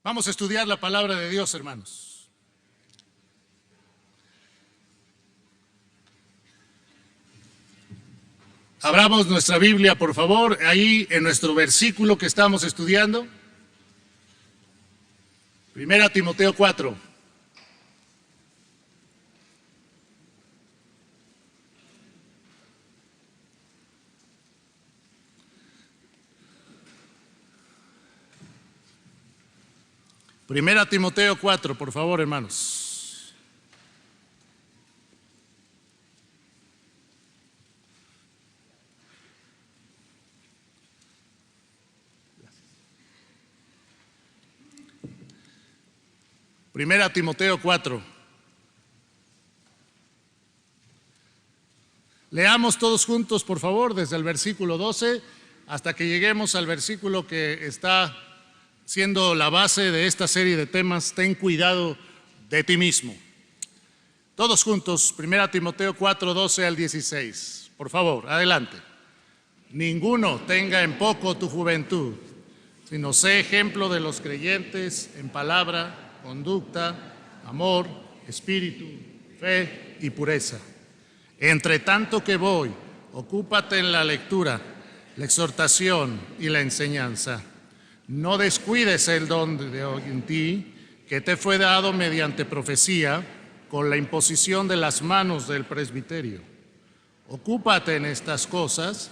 Vamos a estudiar la palabra de Dios, hermanos. Abramos nuestra Biblia, por favor, ahí en nuestro versículo que estamos estudiando. 1 Timoteo 4. Primera Timoteo 4, por favor, hermanos. Primera Timoteo 4. Leamos todos juntos, por favor, desde el versículo 12 hasta que lleguemos al versículo que está siendo la base de esta serie de temas. Ten cuidado de ti mismo. Todos juntos, 1 Timoteo 4, 12 al 16. Por favor, adelante. Ninguno tenga en poco tu juventud, sino sé ejemplo de los creyentes en palabra, conducta, amor, espíritu, fe y pureza. Entre tanto que voy, ocúpate en la lectura, la exhortación y la enseñanza. No descuides el don de hoy en ti, que te fue dado mediante profecía, con la imposición de las manos del presbiterio. Ocúpate en estas cosas,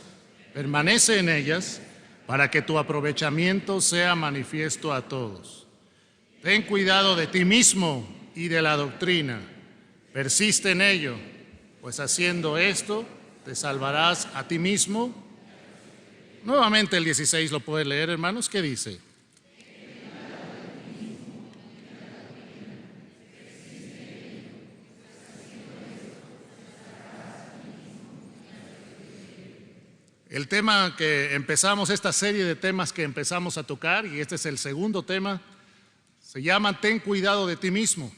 permanece en ellas, para que tu aprovechamiento sea manifiesto a todos. Ten cuidado de ti mismo y de la doctrina. Persiste en ello, pues haciendo esto te salvarás a ti mismo. Nuevamente el 16 lo puede leer, hermanos. ¿Qué dice? El tema que empezamos, esta serie de temas que empezamos a tocar, y este es el segundo tema, se llama Ten cuidado de ti mismo.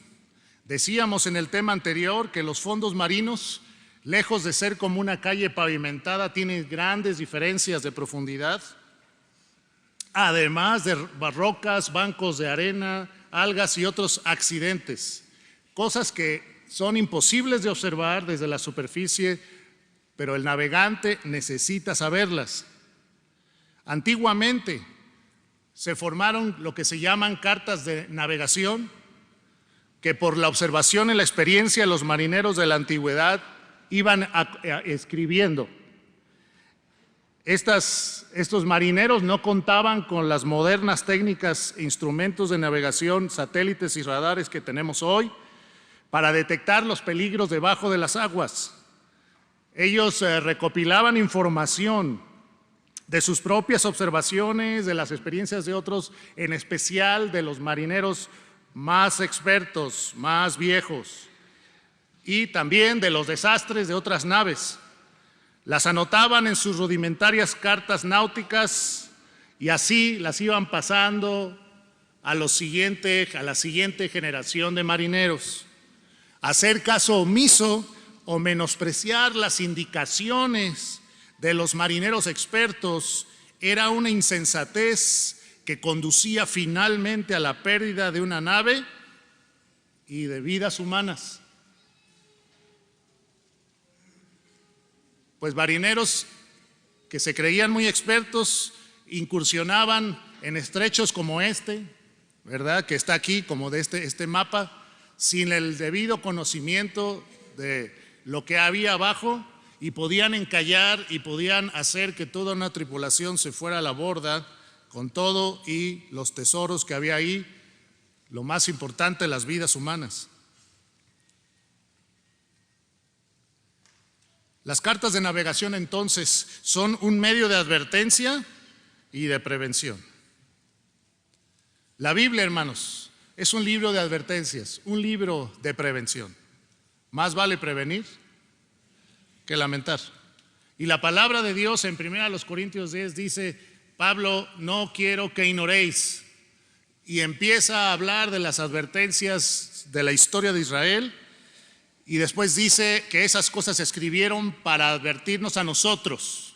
Decíamos en el tema anterior que los fondos marinos, lejos de ser como una calle pavimentada, tienen grandes diferencias de profundidad, además de rocas, bancos de arena, algas y otros accidentes, cosas que son imposibles de observar desde la superficie, pero el navegante necesita saberlas. Antiguamente se formaron lo que se llaman cartas de navegación, que por la observación y la experiencia los marineros de la antigüedad iban escribiendo. Estos marineros no contaban con las modernas técnicas e instrumentos de navegación, satélites y radares que tenemos hoy para detectar los peligros debajo de las aguas. Ellos recopilaban información de sus propias observaciones, de las experiencias de otros, en especial de los marineros más expertos, más viejos, y también de los desastres de otras naves. Las anotaban en sus rudimentarias cartas náuticas y así las iban pasando a la siguiente generación de marineros. Hacer caso omiso o menospreciar las indicaciones de los marineros expertos era una insensatez que conducía finalmente a la pérdida de una nave y de vidas humanas. Pues marineros que se creían muy expertos incursionaban en estrechos como este, ¿verdad? Que está aquí, como de este mapa, sin el debido conocimiento de lo que había abajo, y podían encallar y podían hacer que toda una tripulación se fuera a la borda con todo y los tesoros que había ahí, lo más importante, las vidas humanas. Las cartas de navegación entonces son un medio de advertencia y de prevención. La Biblia, hermanos, es un libro de advertencias, un libro de prevención. Más vale prevenir que lamentar. Y la palabra de Dios en 1 Corintios 10 dice, Pablo, no quiero que ignoréis, y empieza a hablar de las advertencias de la historia de Israel. Y después dice que esas cosas se escribieron para advertirnos a nosotros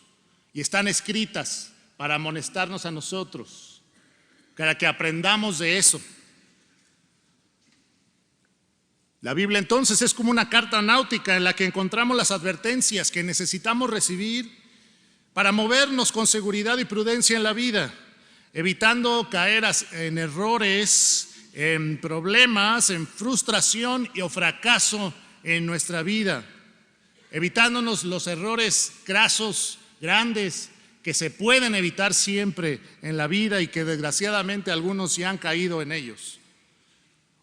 y están escritas para amonestarnos a nosotros. para que aprendamos de eso. La Biblia entonces es como una carta náutica en la que encontramos las advertencias que necesitamos recibir para movernos con seguridad y prudencia en la vida, evitando caer en errores, en problemas, en frustración o fracaso en nuestra vida, evitándonos los errores grasos, grandes, que se pueden evitar siempre en la vida y que desgraciadamente algunos ya han caído en ellos.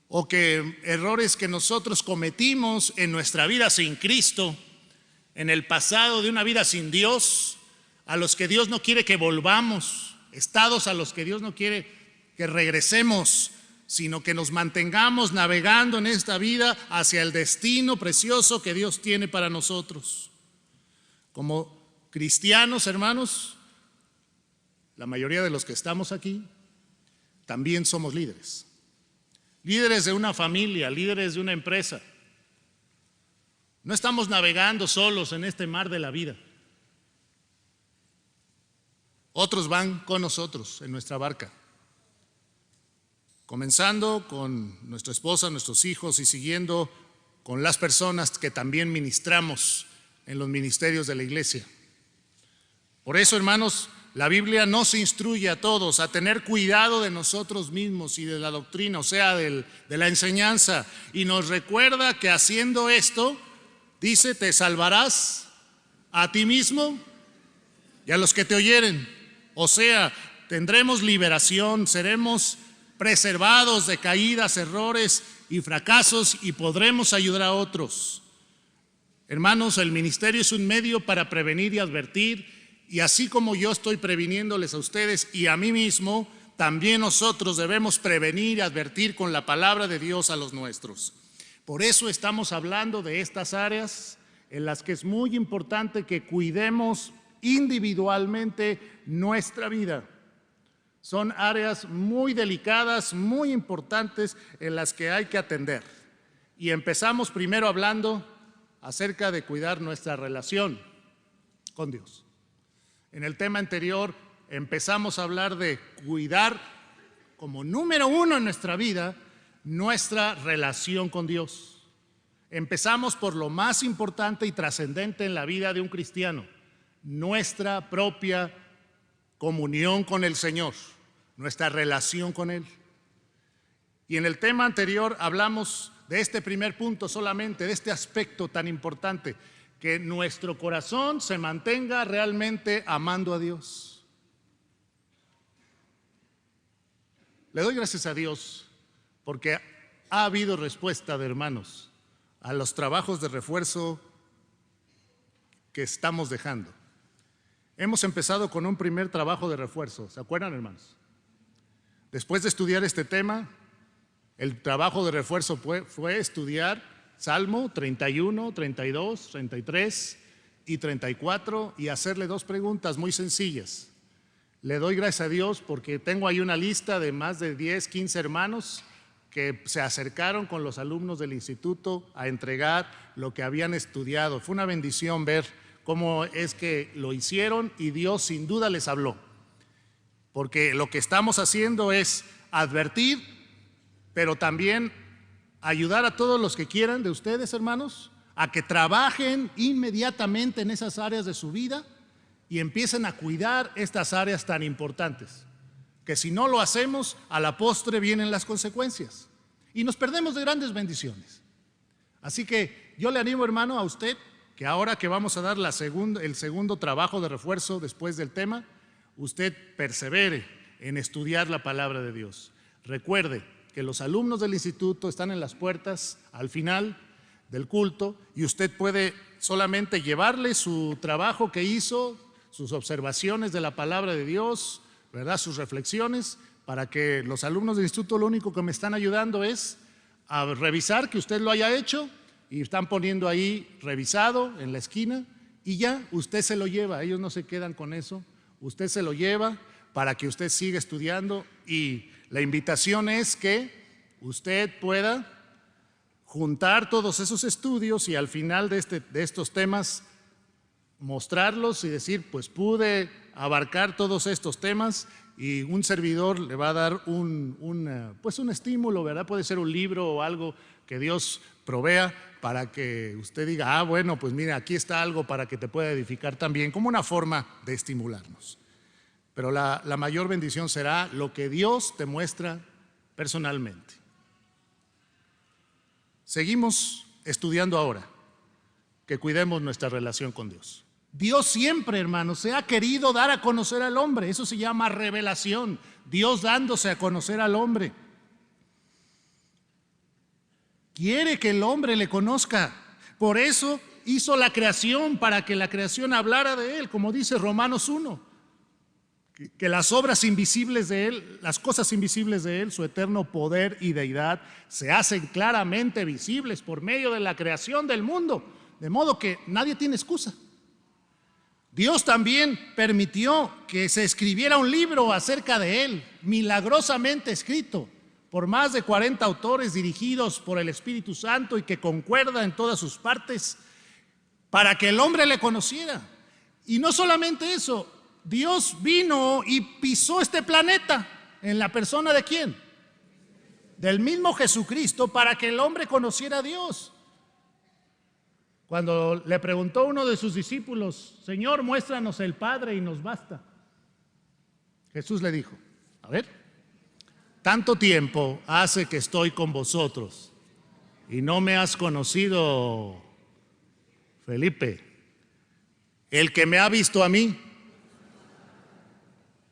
O que errores que nosotros cometimos en nuestra vida sin Cristo, en el pasado de una vida sin Dios, a los que Dios no quiere que volvamos, estados a los que Dios no quiere que regresemos, sino que nos mantengamos navegando en esta vida hacia el destino precioso que Dios tiene para nosotros. Como cristianos, hermanos, la mayoría de los que estamos aquí también somos líderes. Líderes de una familia, líderes de una empresa. No estamos navegando solos en este mar de la vida. Otros van con nosotros en nuestra barca, comenzando con nuestra esposa, nuestros hijos y siguiendo con las personas que también ministramos en los ministerios de la iglesia. Por eso, hermanos, la Biblia nos instruye a todos a tener cuidado de nosotros mismos y de la doctrina, o sea, de la enseñanza, y nos recuerda que haciendo esto, dice, te salvarás a ti mismo y a los que te oyeren. O sea, tendremos liberación, seremos preservados de caídas, errores y fracasos y podremos ayudar a otros. Hermanos, el ministerio es un medio para prevenir y advertir. Y así como yo estoy previniéndoles a ustedes y a mí mismo, también nosotros debemos prevenir y advertir con la palabra de Dios a los nuestros. Por eso estamos hablando de estas áreas en las que es muy importante que cuidemos individualmente nuestra vida. Son áreas muy delicadas, muy importantes en las que hay que atender. Y empezamos primero hablando acerca de cuidar nuestra relación con Dios. En el tema anterior empezamos a hablar de cuidar como número uno en nuestra vida nuestra relación con Dios. Empezamos por lo más importante y trascendente en la vida de un cristiano, nuestra propia comunión con el Señor, nuestra relación con Él. Y en el tema anterior hablamos de este primer punto solamente, de este aspecto tan importante, que nuestro corazón se mantenga realmente amando a Dios. Le doy gracias a Dios porque ha habido respuesta de hermanos a los trabajos de refuerzo que estamos dejando. Hemos empezado con un primer trabajo de refuerzo, ¿se acuerdan, hermanos? Después de estudiar este tema, el trabajo de refuerzo fue estudiar Salmo 31, 32, 33 y 34 y hacerle dos preguntas muy sencillas. Le doy gracias a Dios porque tengo ahí una lista de más de 10, 15 hermanos que se acercaron con los alumnos del instituto a entregar lo que habían estudiado. Fue una bendición ver cómo es que lo hicieron y Dios sin duda les habló. Porque lo que estamos haciendo es advertir, pero también ayudar a todos los que quieran de ustedes, hermanos, a que trabajen inmediatamente en esas áreas de su vida y empiecen a cuidar estas áreas tan importantes, que si no lo hacemos, a la postre vienen las consecuencias y nos perdemos de grandes bendiciones. Así que yo le animo, hermano, a usted, que ahora que vamos a dar el segundo trabajo de refuerzo después del tema, usted persevere en estudiar la palabra de Dios. Recuerde que los alumnos del instituto están en las puertas al final del culto y usted puede solamente llevarle su trabajo que hizo, sus observaciones de la palabra de Dios, ¿verdad? Sus reflexiones, para que los alumnos del instituto lo único que me están ayudando es a revisar que usted lo haya hecho y están poniendo ahí revisado en la esquina y ya usted se lo lleva, ellos no se quedan con eso, usted se lo lleva para que usted siga estudiando y la invitación es que usted pueda juntar todos esos estudios y al final de estos temas mostrarlos y decir, pues pude abarcar todos estos temas, y un servidor le va a dar pues un estímulo, ¿verdad? Puede ser un libro o algo que Dios provea para que usted diga, bueno, pues mira, aquí está algo para que te pueda edificar también, como una forma de estimularnos. Pero la mayor bendición será lo que Dios te muestra personalmente. Seguimos estudiando ahora que cuidemos nuestra relación con Dios. Dios siempre, hermanos, se ha querido dar a conocer al hombre. Eso se llama revelación. Dios dándose a conocer al hombre. Quiere que el hombre le conozca. Por eso hizo la creación, para que la creación hablara de él, como dice Romanos 1. Que las obras invisibles de él, las cosas invisibles de él, su eterno poder y deidad, se hacen claramente visibles por medio de la creación del mundo. De modo que nadie tiene excusa. Dios también permitió que se escribiera un libro acerca de él, milagrosamente escrito por más de 40 autores dirigidos por el Espíritu Santo y que concuerda en todas sus partes, para que el hombre le conociera. Y no solamente eso, Dios vino y pisó este planeta en la persona ¿de quién? Del mismo Jesucristo, para que el hombre conociera a Dios. Cuando le preguntó uno de sus discípulos, Señor, muéstranos el Padre y nos basta. Jesús le dijo, a ver, tanto tiempo hace que estoy con vosotros y no me has conocido, Felipe. El que me ha visto a mí.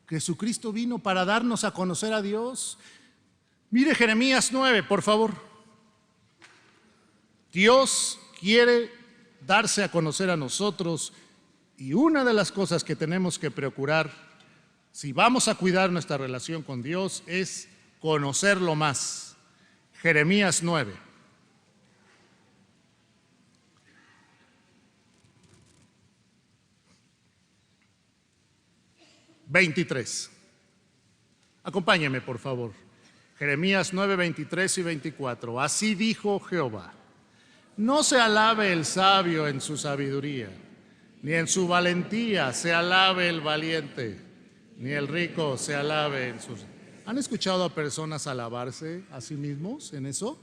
Jesucristo vino para darnos a conocer a Dios. Mire Jeremías 9, por favor. Dios quiere darse a conocer a nosotros, y una de las cosas que tenemos que procurar, si vamos a cuidar nuestra relación con Dios, es conocerlo más. Jeremías 9. (23) Acompáñeme, por favor. Jeremías 9, 23 y 24. Así dijo Jehová: no se alabe el sabio en su sabiduría, ni en su valentía se alabe el valiente, ni el rico se alabe en sus... ¿Han escuchado a personas alabarse a sí mismos en eso?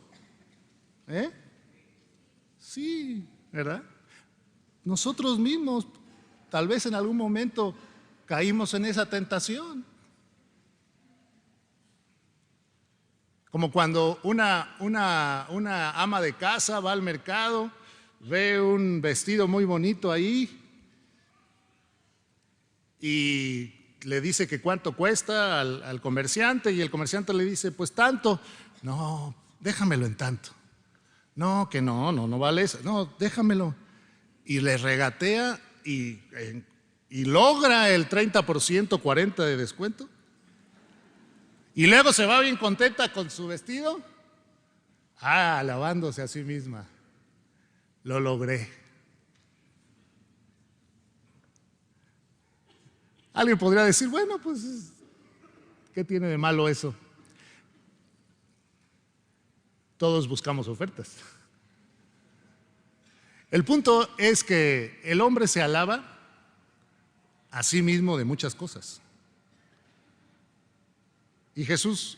Sí, ¿verdad? Nosotros mismos tal vez en algún momento caímos en esa tentación. Como cuando una ama de casa va al mercado, ve un vestido muy bonito ahí y le dice que cuánto cuesta al comerciante, y el comerciante le dice, pues tanto. No, déjamelo en tanto. No, que no vale eso. No, déjamelo. Y le regatea y logra el 30%, 40% de descuento. Y luego se va bien contenta con su vestido, alabándose a sí misma. Lo logré. Alguien podría decir, bueno, pues, ¿qué tiene de malo eso? Todos buscamos ofertas. El punto es que el hombre se alaba a sí mismo de muchas cosas. Y Jesús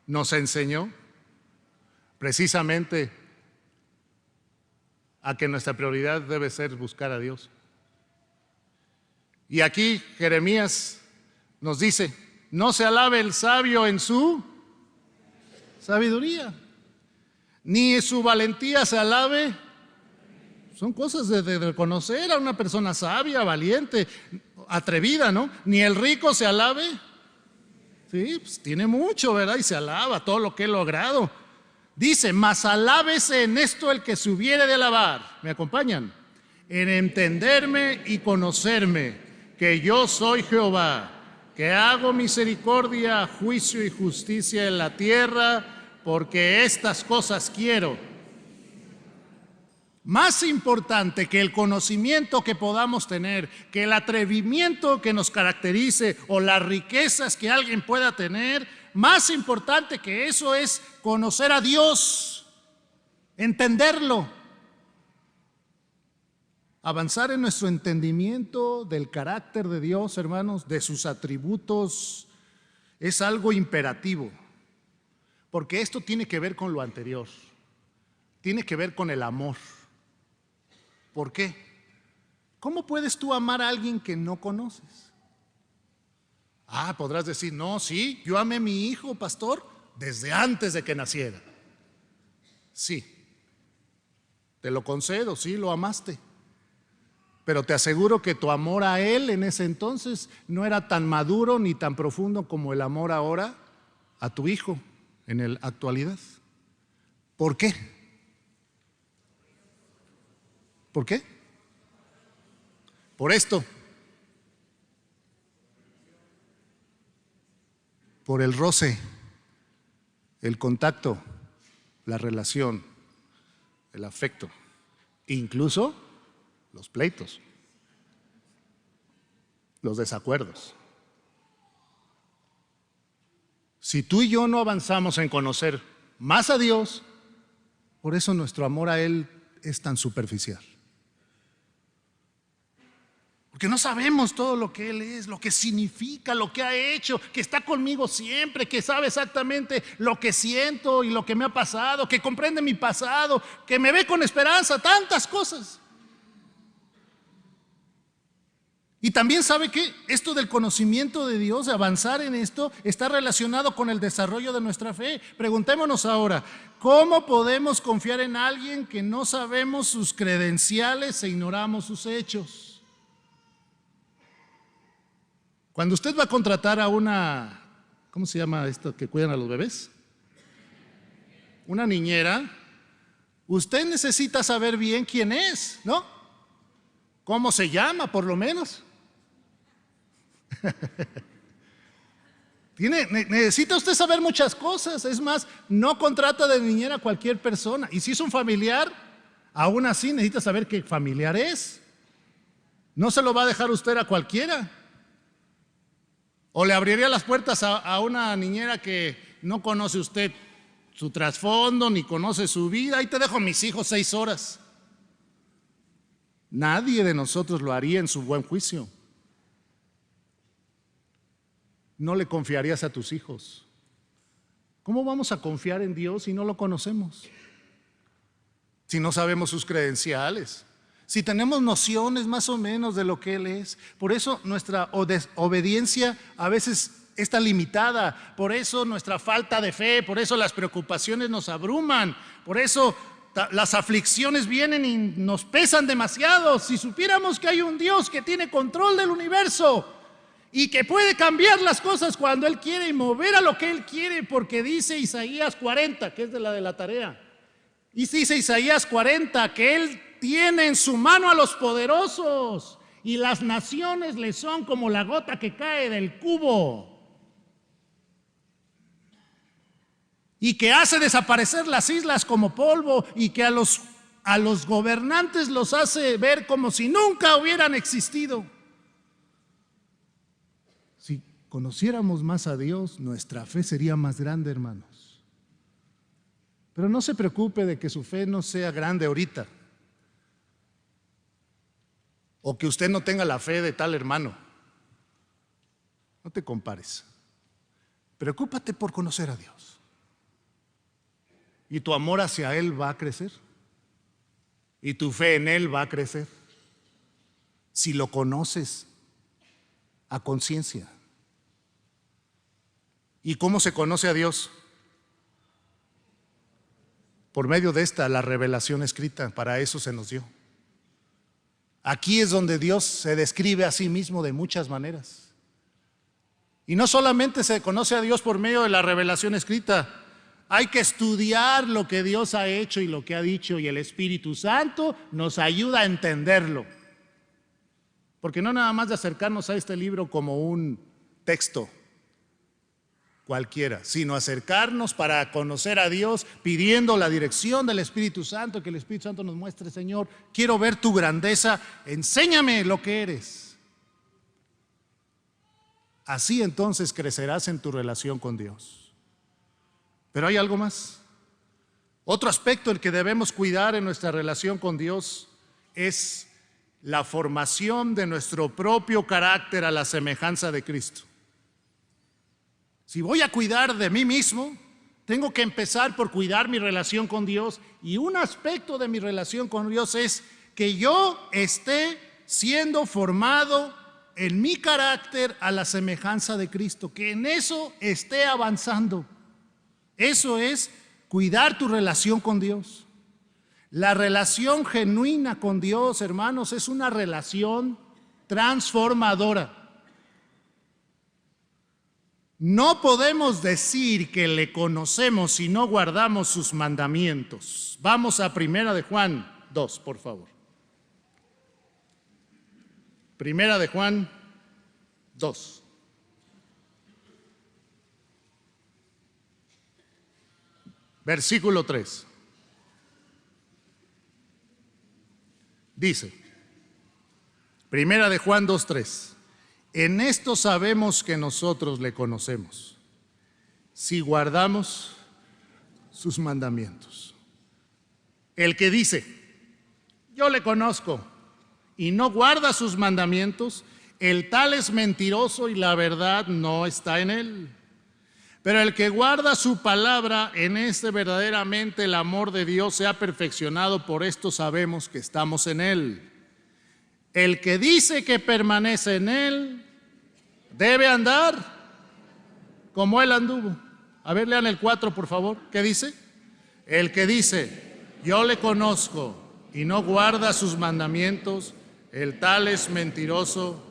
nos enseñó precisamente a que nuestra prioridad debe ser buscar a Dios. Y aquí Jeremías nos dice, no se alabe el sabio en su sabiduría, ni su valentía se alabe. Son cosas de reconocer a una persona sabia, valiente, atrevida, ¿no? Ni el rico se alabe. Sí, pues tiene mucho, ¿verdad? Y se alaba todo lo que he logrado. Dice, mas alábese en esto el que se hubiere de alabar. ¿Me acompañan? En entenderme y conocerme, que yo soy Jehová, que hago misericordia, juicio y justicia en la tierra, porque estas cosas quiero. Más importante que el conocimiento que podamos tener, que el atrevimiento que nos caracterice o las riquezas que alguien pueda tener, más importante que eso es conocer a Dios, entenderlo. Avanzar en nuestro entendimiento del carácter de Dios, hermanos, de sus atributos, es algo imperativo, porque esto tiene que ver con lo anterior, tiene que ver con el amor. ¿Por qué? ¿Cómo puedes tú amar a alguien que no conoces? Podrás decir, no, sí, yo amé a mi hijo, pastor, desde antes de que naciera. Sí, te lo concedo, sí, lo amaste. Pero te aseguro que tu amor a él en ese entonces no era tan maduro ni tan profundo como el amor ahora a tu hijo en la actualidad. ¿Por qué? ¿Por qué? Por esto. Por el roce, el contacto, la relación, el afecto, incluso los pleitos, los desacuerdos. Si tú y yo no avanzamos en conocer más a Dios, por eso nuestro amor a Él es tan superficial. Porque no sabemos todo lo que Él es, lo que significa, lo que ha hecho, que está conmigo siempre, que sabe exactamente lo que siento y lo que me ha pasado, que comprende mi pasado, que me ve con esperanza, tantas cosas. Y también sabe que esto del conocimiento de Dios, de avanzar en esto, está relacionado con el desarrollo de nuestra fe. Preguntémonos ahora, ¿cómo podemos confiar en alguien que no sabemos sus credenciales e ignoramos sus hechos? Cuando usted va a contratar a una, ¿cómo se llama esto que cuidan a los bebés? Una niñera, usted necesita saber bien quién es, ¿no? ¿Cómo se llama, por lo menos? Necesita usted saber muchas cosas. Es más, no contrata de niñera a cualquier persona. Y si es un familiar, aún así necesita saber qué familiar es. No se lo va a dejar usted a cualquiera. O le abriría las puertas a una niñera que no conoce usted su trasfondo, ni conoce su vida. Ahí te dejo a mis hijos 6 horas. Nadie de nosotros lo haría en su buen juicio. No le confiarías a tus hijos. ¿Cómo vamos a confiar en Dios si no lo conocemos? Si no sabemos sus credenciales, si tenemos nociones más o menos de lo que Él es. Por eso nuestra obediencia a veces está limitada, por eso nuestra falta de fe, por eso las preocupaciones nos abruman, por eso las aflicciones vienen y nos pesan demasiado. Si supiéramos que hay un Dios que tiene control del universo y que puede cambiar las cosas cuando Él quiere y mover a lo que Él quiere, porque dice Isaías 40, que es de la tarea, y dice Isaías 40 que Él tiene en su mano a los poderosos y las naciones le son como la gota que cae del cubo, y que hace desaparecer las islas como polvo, y que a los gobernantes los hace ver como si nunca hubieran existido. Si conociéramos más a Dios, nuestra fe sería más grande, hermanos. Pero no se preocupe de que su fe no sea grande ahorita, o que usted no tenga la fe de tal hermano. No te compares. Preocúpate por conocer a Dios. Y tu amor hacia Él va a crecer. Y tu fe en Él va a crecer. Si lo conoces a conciencia. ¿Y cómo se conoce a Dios? Por medio de la revelación escrita. Para eso se nos dio. Aquí es donde Dios se describe a sí mismo de muchas maneras. Y no solamente se conoce a Dios por medio de la revelación escrita. Hay que estudiar lo que Dios ha hecho y lo que ha dicho, y el Espíritu Santo nos ayuda a entenderlo. Porque no nada más de acercarnos a este libro como un texto cualquiera, sino acercarnos para conocer a Dios, pidiendo la dirección del Espíritu Santo, que el Espíritu Santo nos muestre: Señor, quiero ver tu grandeza, enséñame lo que eres. Así entonces crecerás en tu relación con Dios. Pero hay algo más. Otro aspecto el que debemos cuidar en nuestra relación con Dios es la formación de nuestro propio carácter a la semejanza de Cristo. Si voy a cuidar de mí mismo, tengo que empezar por cuidar mi relación con Dios, y un aspecto de mi relación con Dios es que yo esté siendo formado en mi carácter a la semejanza de Cristo, que en eso esté avanzando. Eso es cuidar tu relación con Dios. La relación genuina con Dios, hermanos, es una relación transformadora. No podemos decir que le conocemos si no guardamos sus mandamientos. Vamos a 1 de Juan 2, por favor. 1 de Juan 2. Versículo 3. Dice, 1 de Juan 2:3. En esto sabemos que nosotros le conocemos, si guardamos sus mandamientos. El que dice, yo le conozco, y no guarda sus mandamientos, el tal es mentiroso y la verdad no está en él. Pero el que guarda su palabra, en este verdaderamente el amor de Dios se ha perfeccionado, por esto sabemos que estamos en él. El que dice que permanece en él, debe andar como él anduvo. A ver, lean el 4, por favor. ¿Qué dice? El que dice, yo le conozco y no guarda sus mandamientos, el tal es mentiroso.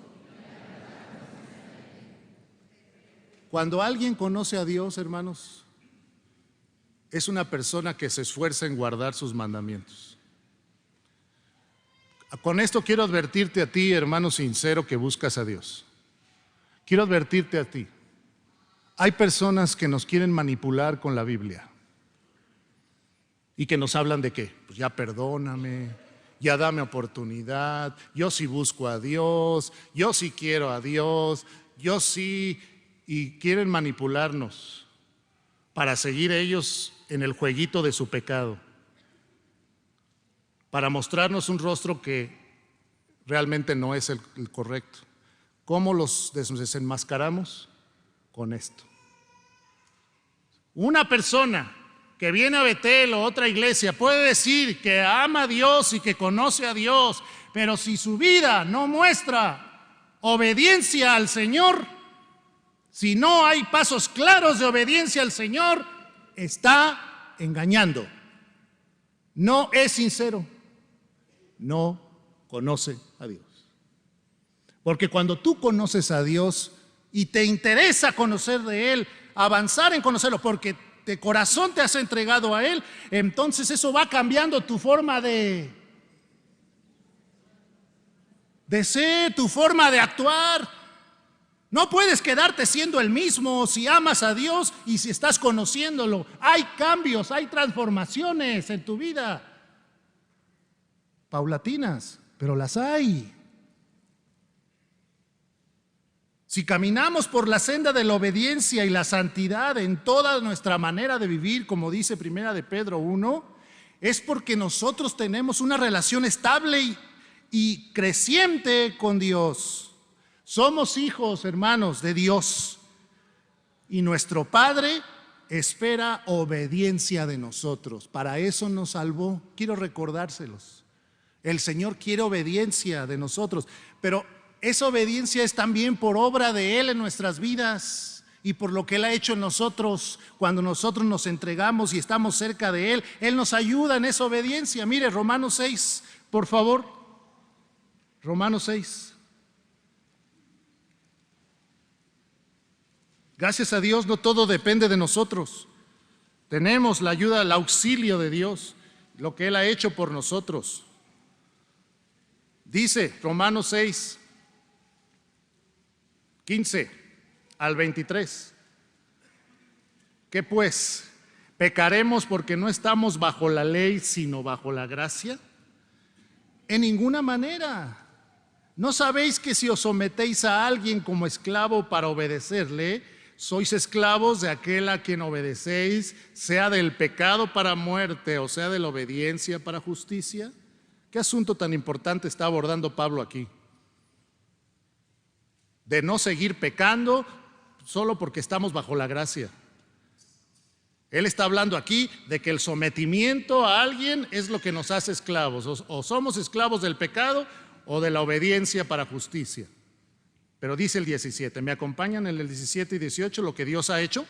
Cuando alguien conoce a Dios, hermanos, es una persona que se esfuerza en guardar sus mandamientos. Con esto quiero advertirte a ti, hermano sincero, que buscas a Dios. Quiero advertirte a ti. Hay personas que nos quieren manipular con la Biblia y que nos hablan de qué. Pues ya perdóname, ya dame oportunidad, yo sí busco a Dios, yo sí quiero a Dios, yo sí, y quieren manipularnos para seguir ellos en el jueguito de su pecado, para mostrarnos un rostro que realmente no es el correcto. ¿Cómo los desenmascaramos? Con esto. Una persona que viene a Betel o otra iglesia puede decir que ama a Dios y que conoce a Dios, pero si su vida no muestra obediencia al Señor, si no hay pasos claros de obediencia al Señor, está engañando. No es sincero. No conoce a Dios. Porque cuando tú conoces a Dios y te interesa conocer de Él, avanzar en conocerlo, porque de corazón te has entregado a Él, entonces eso va cambiando tu forma de ser, tu forma de actuar. No puedes quedarte siendo el mismo si amas a Dios y si estás conociéndolo. Hay cambios, hay transformaciones en tu vida. Paulatinas, pero las hay. Si caminamos por la senda de la obediencia y la santidad en toda nuestra manera de vivir, como dice 1 de Pedro 1, es porque nosotros tenemos una relación estable y creciente con Dios. Somos hijos, hermanos, de Dios, y nuestro Padre espera obediencia de nosotros. Para eso nos salvó. Quiero recordárselos. El Señor quiere obediencia de nosotros, pero esa obediencia es también por obra de Él en nuestras vidas y por lo que Él ha hecho en nosotros. Cuando nosotros nos entregamos y estamos cerca de Él, Él nos ayuda en esa obediencia. Mire, Romanos 6, por favor. Romanos 6. Gracias a Dios, no todo depende de nosotros. Tenemos la ayuda, el auxilio de Dios, lo que Él ha hecho por nosotros. Dice Romanos 6, 15 al 23. ¿Qué pues? ¿Pecaremos porque no estamos bajo la ley, sino bajo la gracia? En ninguna manera. ¿No sabéis que si os sometéis a alguien como esclavo para obedecerle, sois esclavos de aquel a quien obedecéis, sea del pecado para muerte o sea de la obediencia para justicia? ¿Qué asunto tan importante está abordando Pablo aquí? De no seguir pecando solo porque estamos bajo la gracia. Él está hablando aquí de que el sometimiento a alguien es lo que nos hace esclavos. O somos esclavos del pecado o de la obediencia para justicia. Pero dice el 17, ¿me acompañan en el 17 y 18 lo que Dios ha hecho?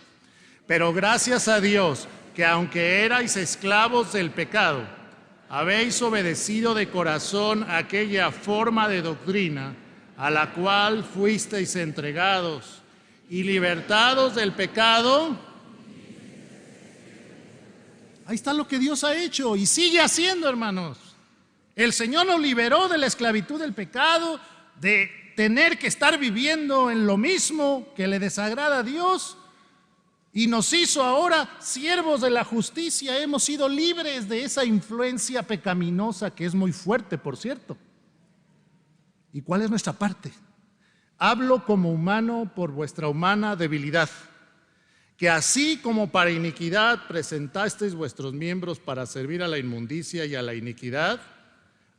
Pero gracias a Dios que aunque erais esclavos del pecado, habéis obedecido de corazón aquella forma de doctrina a la cual fuisteis entregados, y libertados del pecado. Ahí está lo que Dios ha hecho y sigue haciendo, hermanos. El Señor nos liberó de la esclavitud del pecado, de tener que estar viviendo en lo mismo que le desagrada a Dios, y nos hizo ahora siervos de la justicia. Hemos sido libres de esa influencia pecaminosa que es muy fuerte, por cierto. ¿Y cuál es nuestra parte? Hablo como humano por vuestra humana debilidad, que así como para iniquidad presentasteis vuestros miembros para servir a la inmundicia y a la iniquidad,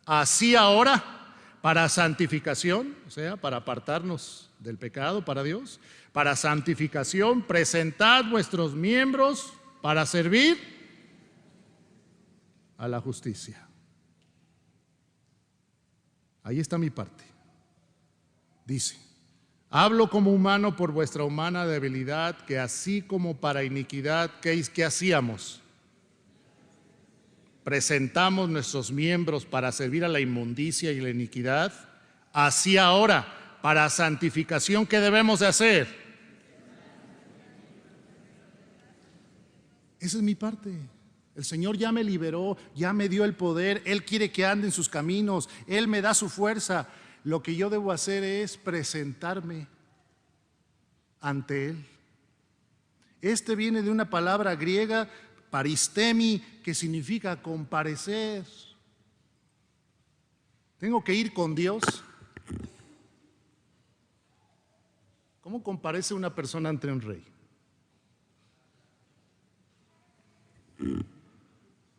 así ahora para santificación, o sea, para apartarnos del pecado para Dios, para santificación, presentad vuestros miembros para servir a la justicia. Ahí está mi parte. Dice, hablo como humano por vuestra humana debilidad, que así como para iniquidad, ¿qué hacíamos? Presentamos nuestros miembros para servir a la inmundicia y la iniquidad. Así ahora, para santificación, ¿qué debemos de hacer? Esa es mi parte. El Señor ya me liberó, ya me dio el poder. Él quiere que ande en sus caminos. Él me da su fuerza. Lo que yo debo hacer es presentarme ante Él. Este viene de una palabra griega, paristemi, que significa comparecer. Tengo que ir con Dios. ¿Cómo comparece una persona ante un rey?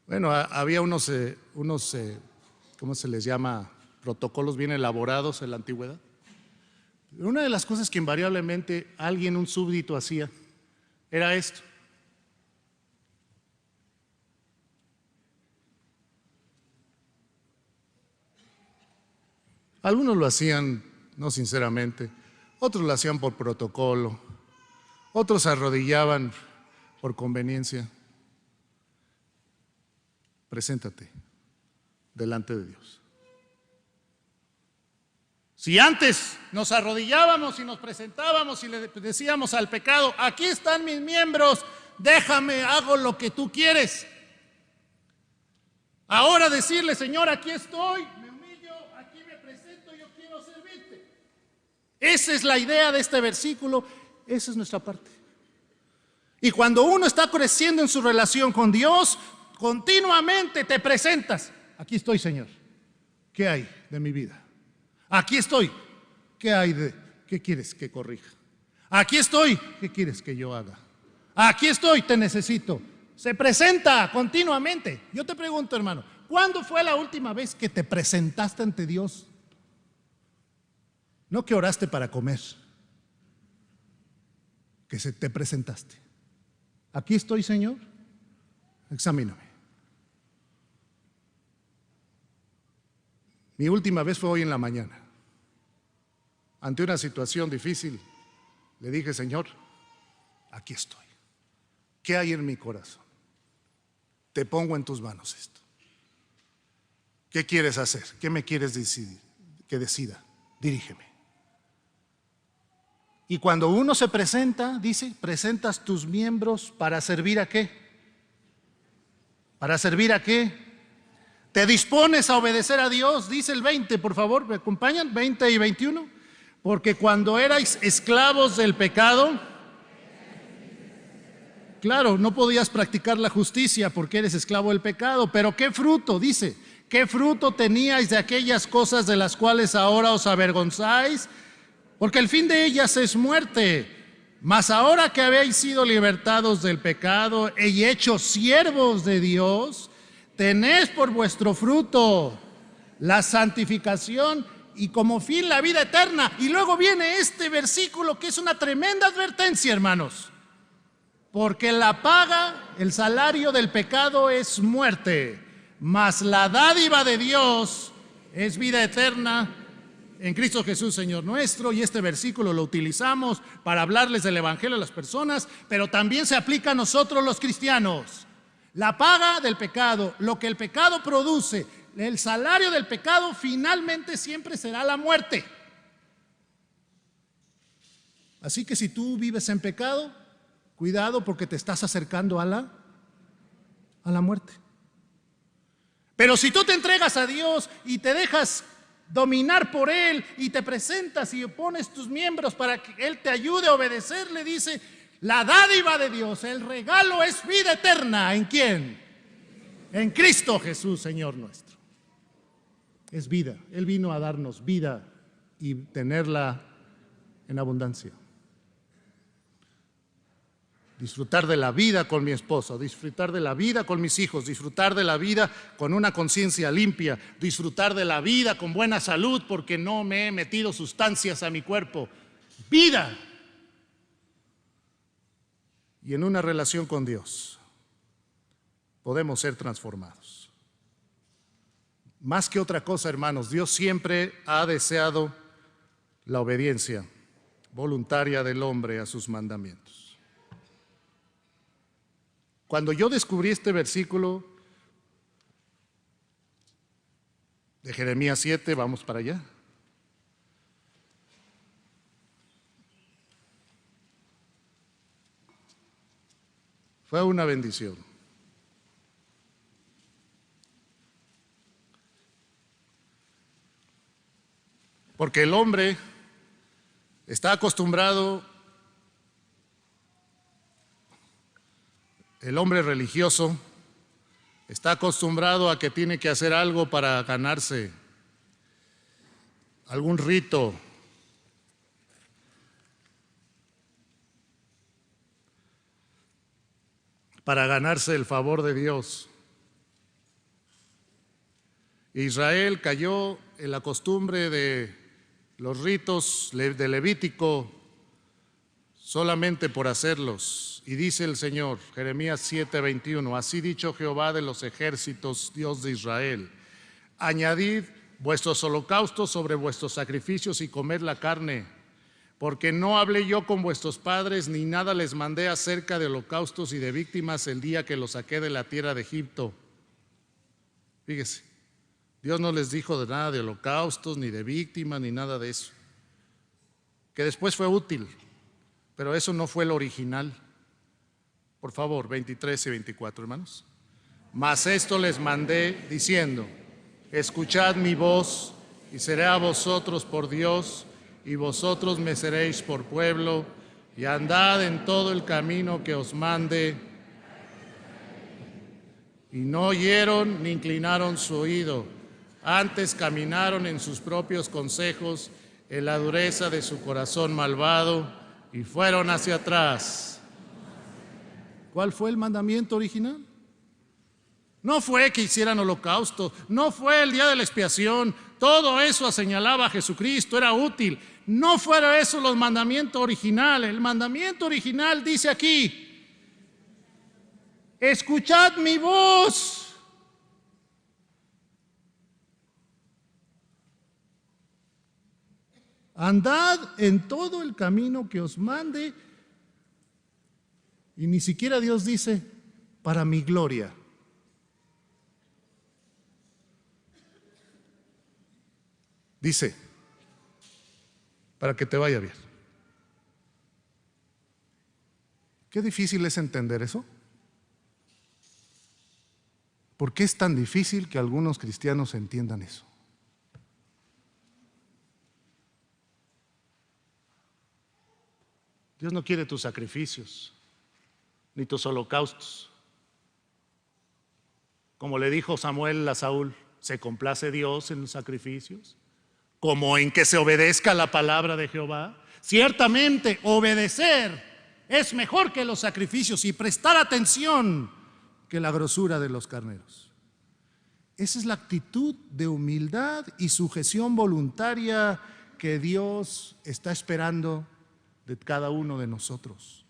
Bueno, había unos ¿cómo se les llama? Protocolos bien elaborados en la antigüedad. Una de las cosas que invariablemente un súbdito hacía, era esto. Algunos lo hacían no sinceramente, otros lo hacían por protocolo, otros se arrodillaban por conveniencia. Preséntate delante de Dios. Si antes nos arrodillábamos y nos presentábamos y le decíamos al pecado, aquí están mis miembros, déjame, hago lo que tú quieres. Ahora decirle, Señor, aquí estoy, me humillo, aquí me presento, yo quiero servirte. Esa es la idea de este versículo, esa es nuestra parte. Y cuando uno está creciendo en su relación con Dios, continuamente te presentas. Aquí estoy, Señor. ¿Qué hay de mi vida? Aquí estoy. ¿Qué quieres que corrija? Aquí estoy. ¿Qué quieres que yo haga? Aquí estoy, te necesito. Se presenta continuamente. Yo te pregunto, hermano, ¿cuándo fue la última vez que te presentaste ante Dios? No que oraste para comer, que te presentaste. Aquí estoy, Señor. Examíname. Mi última vez fue hoy en la mañana. Ante una situación difícil, le dije, Señor, aquí estoy. ¿Qué hay en mi corazón? Te pongo en tus manos esto. ¿Qué quieres hacer? ¿Qué me quieres decidir? Que decida. Dirígeme. Y cuando uno se presenta, dice, presentas tus miembros para servir ¿a qué? ¿Para servir a qué? ¿Te dispones a obedecer a Dios? Dice el 20, por favor, ¿me acompañan? 20 y 21. Porque cuando erais esclavos del pecado, claro, no podías practicar la justicia porque eres esclavo del pecado, pero ¿qué fruto? Dice, ¿qué fruto teníais de aquellas cosas de las cuales ahora os avergonzáis? Porque el fin de ellas es muerte. Mas ahora que habéis sido libertados del pecado y hechos siervos de Dios, tened por vuestro fruto la santificación y como fin la vida eterna. Y luego viene este versículo que es una tremenda advertencia, hermanos. Porque la paga, el salario del pecado es muerte, mas la dádiva de Dios es vida eterna en Cristo Jesús, Señor nuestro. Y este versículo lo utilizamos para hablarles del evangelio a las personas, pero también se aplica a nosotros los cristianos. La paga del pecado, lo que el pecado produce, el salario del pecado finalmente siempre será la muerte. Así que si tú vives en pecado, cuidado, porque te estás acercando a la muerte. Pero si tú te entregas a Dios y te dejas dominar por Él y te presentas y pones tus miembros para que Él te ayude a obedecerle, dice, la dádiva de Dios, el regalo es vida eterna. ¿En quién? En Cristo Jesús, Señor nuestro. Es vida. Él vino a darnos vida y tenerla en abundancia. Disfrutar de la vida con mi esposo, disfrutar de la vida con mis hijos, disfrutar de la vida con una conciencia limpia, disfrutar de la vida con buena salud porque no me he metido sustancias a mi cuerpo. Vida. Y en una relación con Dios podemos ser transformados. Más que otra cosa, hermanos, Dios siempre ha deseado la obediencia voluntaria del hombre a sus mandamientos. Cuando yo descubrí este versículo de Jeremías 7, vamos para allá. Fue una bendición. Porque el hombre está acostumbrado, el hombre religioso está acostumbrado a que tiene que hacer algo para ganarse algún rito, para ganarse el favor de Dios. Israel cayó en la costumbre de los ritos de Levítico solamente por hacerlos. Y dice el Señor, Jeremías 7:21, así dicho Jehová de los ejércitos, Dios de Israel, añadid vuestros holocaustos sobre vuestros sacrificios y comed la carne, porque no hablé yo con vuestros padres, ni nada les mandé acerca de holocaustos y de víctimas el día que los saqué de la tierra de Egipto. Fíjese, Dios no les dijo de nada de holocaustos, ni de víctimas, ni nada de eso, que después fue útil, pero eso no fue el original. Por favor, 23 y 24, hermanos. Mas esto les mandé diciendo, escuchad mi voz y seré a vosotros por Dios y vosotros me seréis por pueblo y andad en todo el camino que os mande. Y no oyeron ni inclinaron su oído, antes caminaron en sus propios consejos, en la dureza de su corazón malvado y fueron hacia atrás. ¿Cuál fue el mandamiento original? No fue que hicieran holocausto, no fue el día de la expiación, todo eso señalaba a Jesucristo, era útil. No fueron esos los mandamientos originales. El mandamiento original dice aquí, escuchad mi voz. Andad en todo el camino que os mande. Y ni siquiera Dios dice, para mi gloria. Dice, para que te vaya bien. Qué difícil es entender eso. ¿Por qué es tan difícil que algunos cristianos entiendan eso? Dios no quiere tus sacrificios, ni tus holocaustos. Como le dijo Samuel a Saúl, ¿se complace Dios en los sacrificios? Como en que se obedezca la palabra de Jehová. Ciertamente, obedecer es mejor que los sacrificios y prestar atención que la grosura de los carneros. Esa es la actitud de humildad y sujeción voluntaria que Dios está esperando de cada uno de nosotros.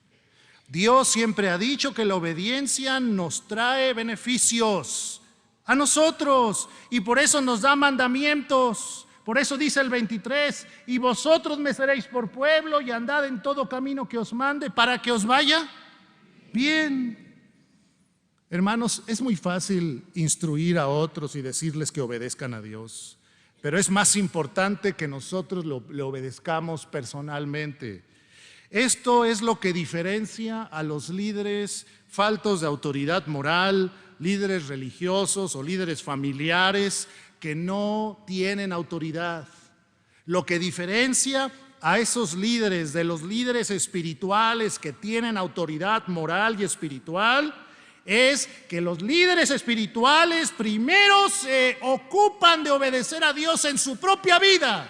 Dios siempre ha dicho que la obediencia nos trae beneficios a nosotros y por eso nos da mandamientos. Por eso dice el 23, y vosotros me seréis por pueblo y andad en todo camino que os mande para que os vaya bien. Hermanos, es muy fácil instruir a otros y decirles que obedezcan a Dios, pero es más importante que nosotros le obedezcamos personalmente. Esto es lo que diferencia a los líderes faltos de autoridad moral, líderes religiosos o líderes familiares que no tienen autoridad. Lo que diferencia a esos líderes de los líderes espirituales que tienen autoridad moral y espiritual es que los líderes espirituales primero se ocupan de obedecer a Dios en su propia vida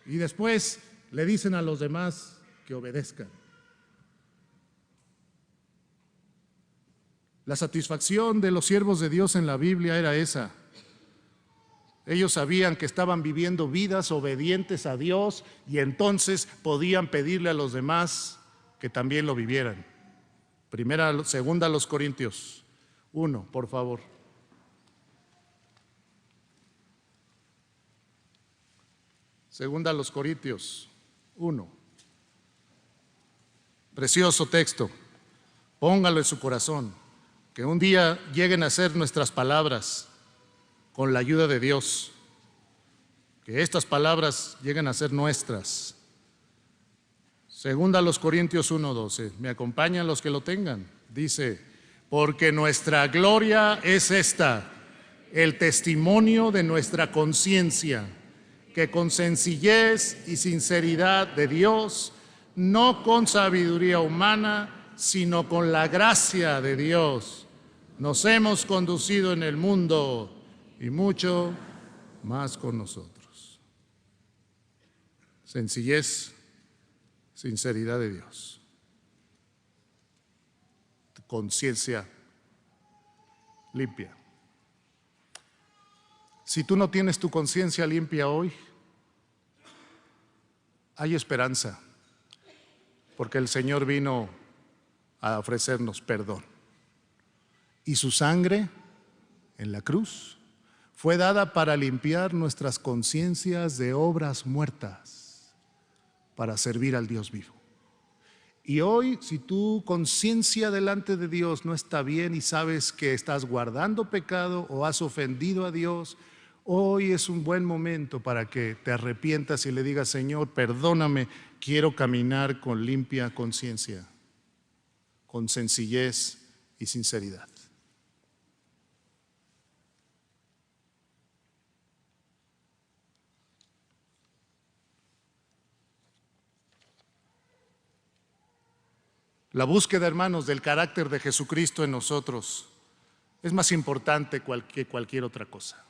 y después le dicen a los demás que obedezcan. La satisfacción de los siervos de Dios en la Biblia era esa. Ellos sabían que estaban viviendo vidas obedientes a Dios y entonces podían pedirle a los demás que también lo vivieran. Segunda a los Corintios 1, por favor. Segunda a los Corintios 1. Precioso texto. Póngalo en su corazón. Que un día lleguen a ser nuestras palabras con la ayuda de Dios. Que estas palabras lleguen a ser nuestras. Segunda a los Corintios 1:12. Me acompañan los que lo tengan. Dice, porque nuestra gloria es esta, el testimonio de nuestra conciencia, que con sencillez y sinceridad de Dios, no con sabiduría humana, sino con la gracia de Dios, nos hemos conducido en el mundo y mucho más con nosotros. Sencillez, sinceridad de Dios, conciencia limpia. Si tú no tienes tu conciencia limpia hoy, hay esperanza, porque el Señor vino a ofrecernos perdón. Y su sangre en la cruz fue dada para limpiar nuestras conciencias de obras muertas, para servir al Dios vivo. Y hoy, si tu conciencia delante de Dios no está bien y sabes que estás guardando pecado o has ofendido a Dios, hoy es un buen momento para que te arrepientas y le digas, Señor, perdóname, quiero caminar con limpia conciencia, con sencillez y sinceridad. La búsqueda, hermanos, del carácter de Jesucristo en nosotros es más importante que cualquier otra cosa.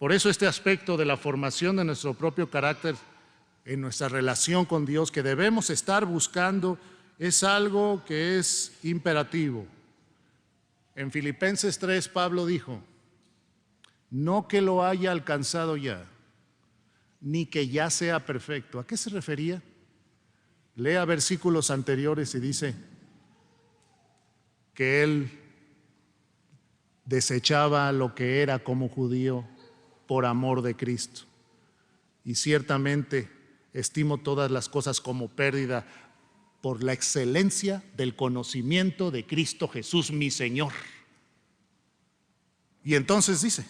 Por eso este aspecto de la formación de nuestro propio carácter en nuestra relación con Dios que debemos estar buscando es algo que es imperativo. En Filipenses 3, Pablo dijo, no que lo haya alcanzado ya, ni que ya sea perfecto. ¿A qué se refería? Lea versículos anteriores y dice que él desechaba lo que era como judío por amor de Cristo. Y ciertamente estimo todas las cosas como pérdida por la excelencia del conocimiento de Cristo Jesús, mi Señor. Y entonces dice,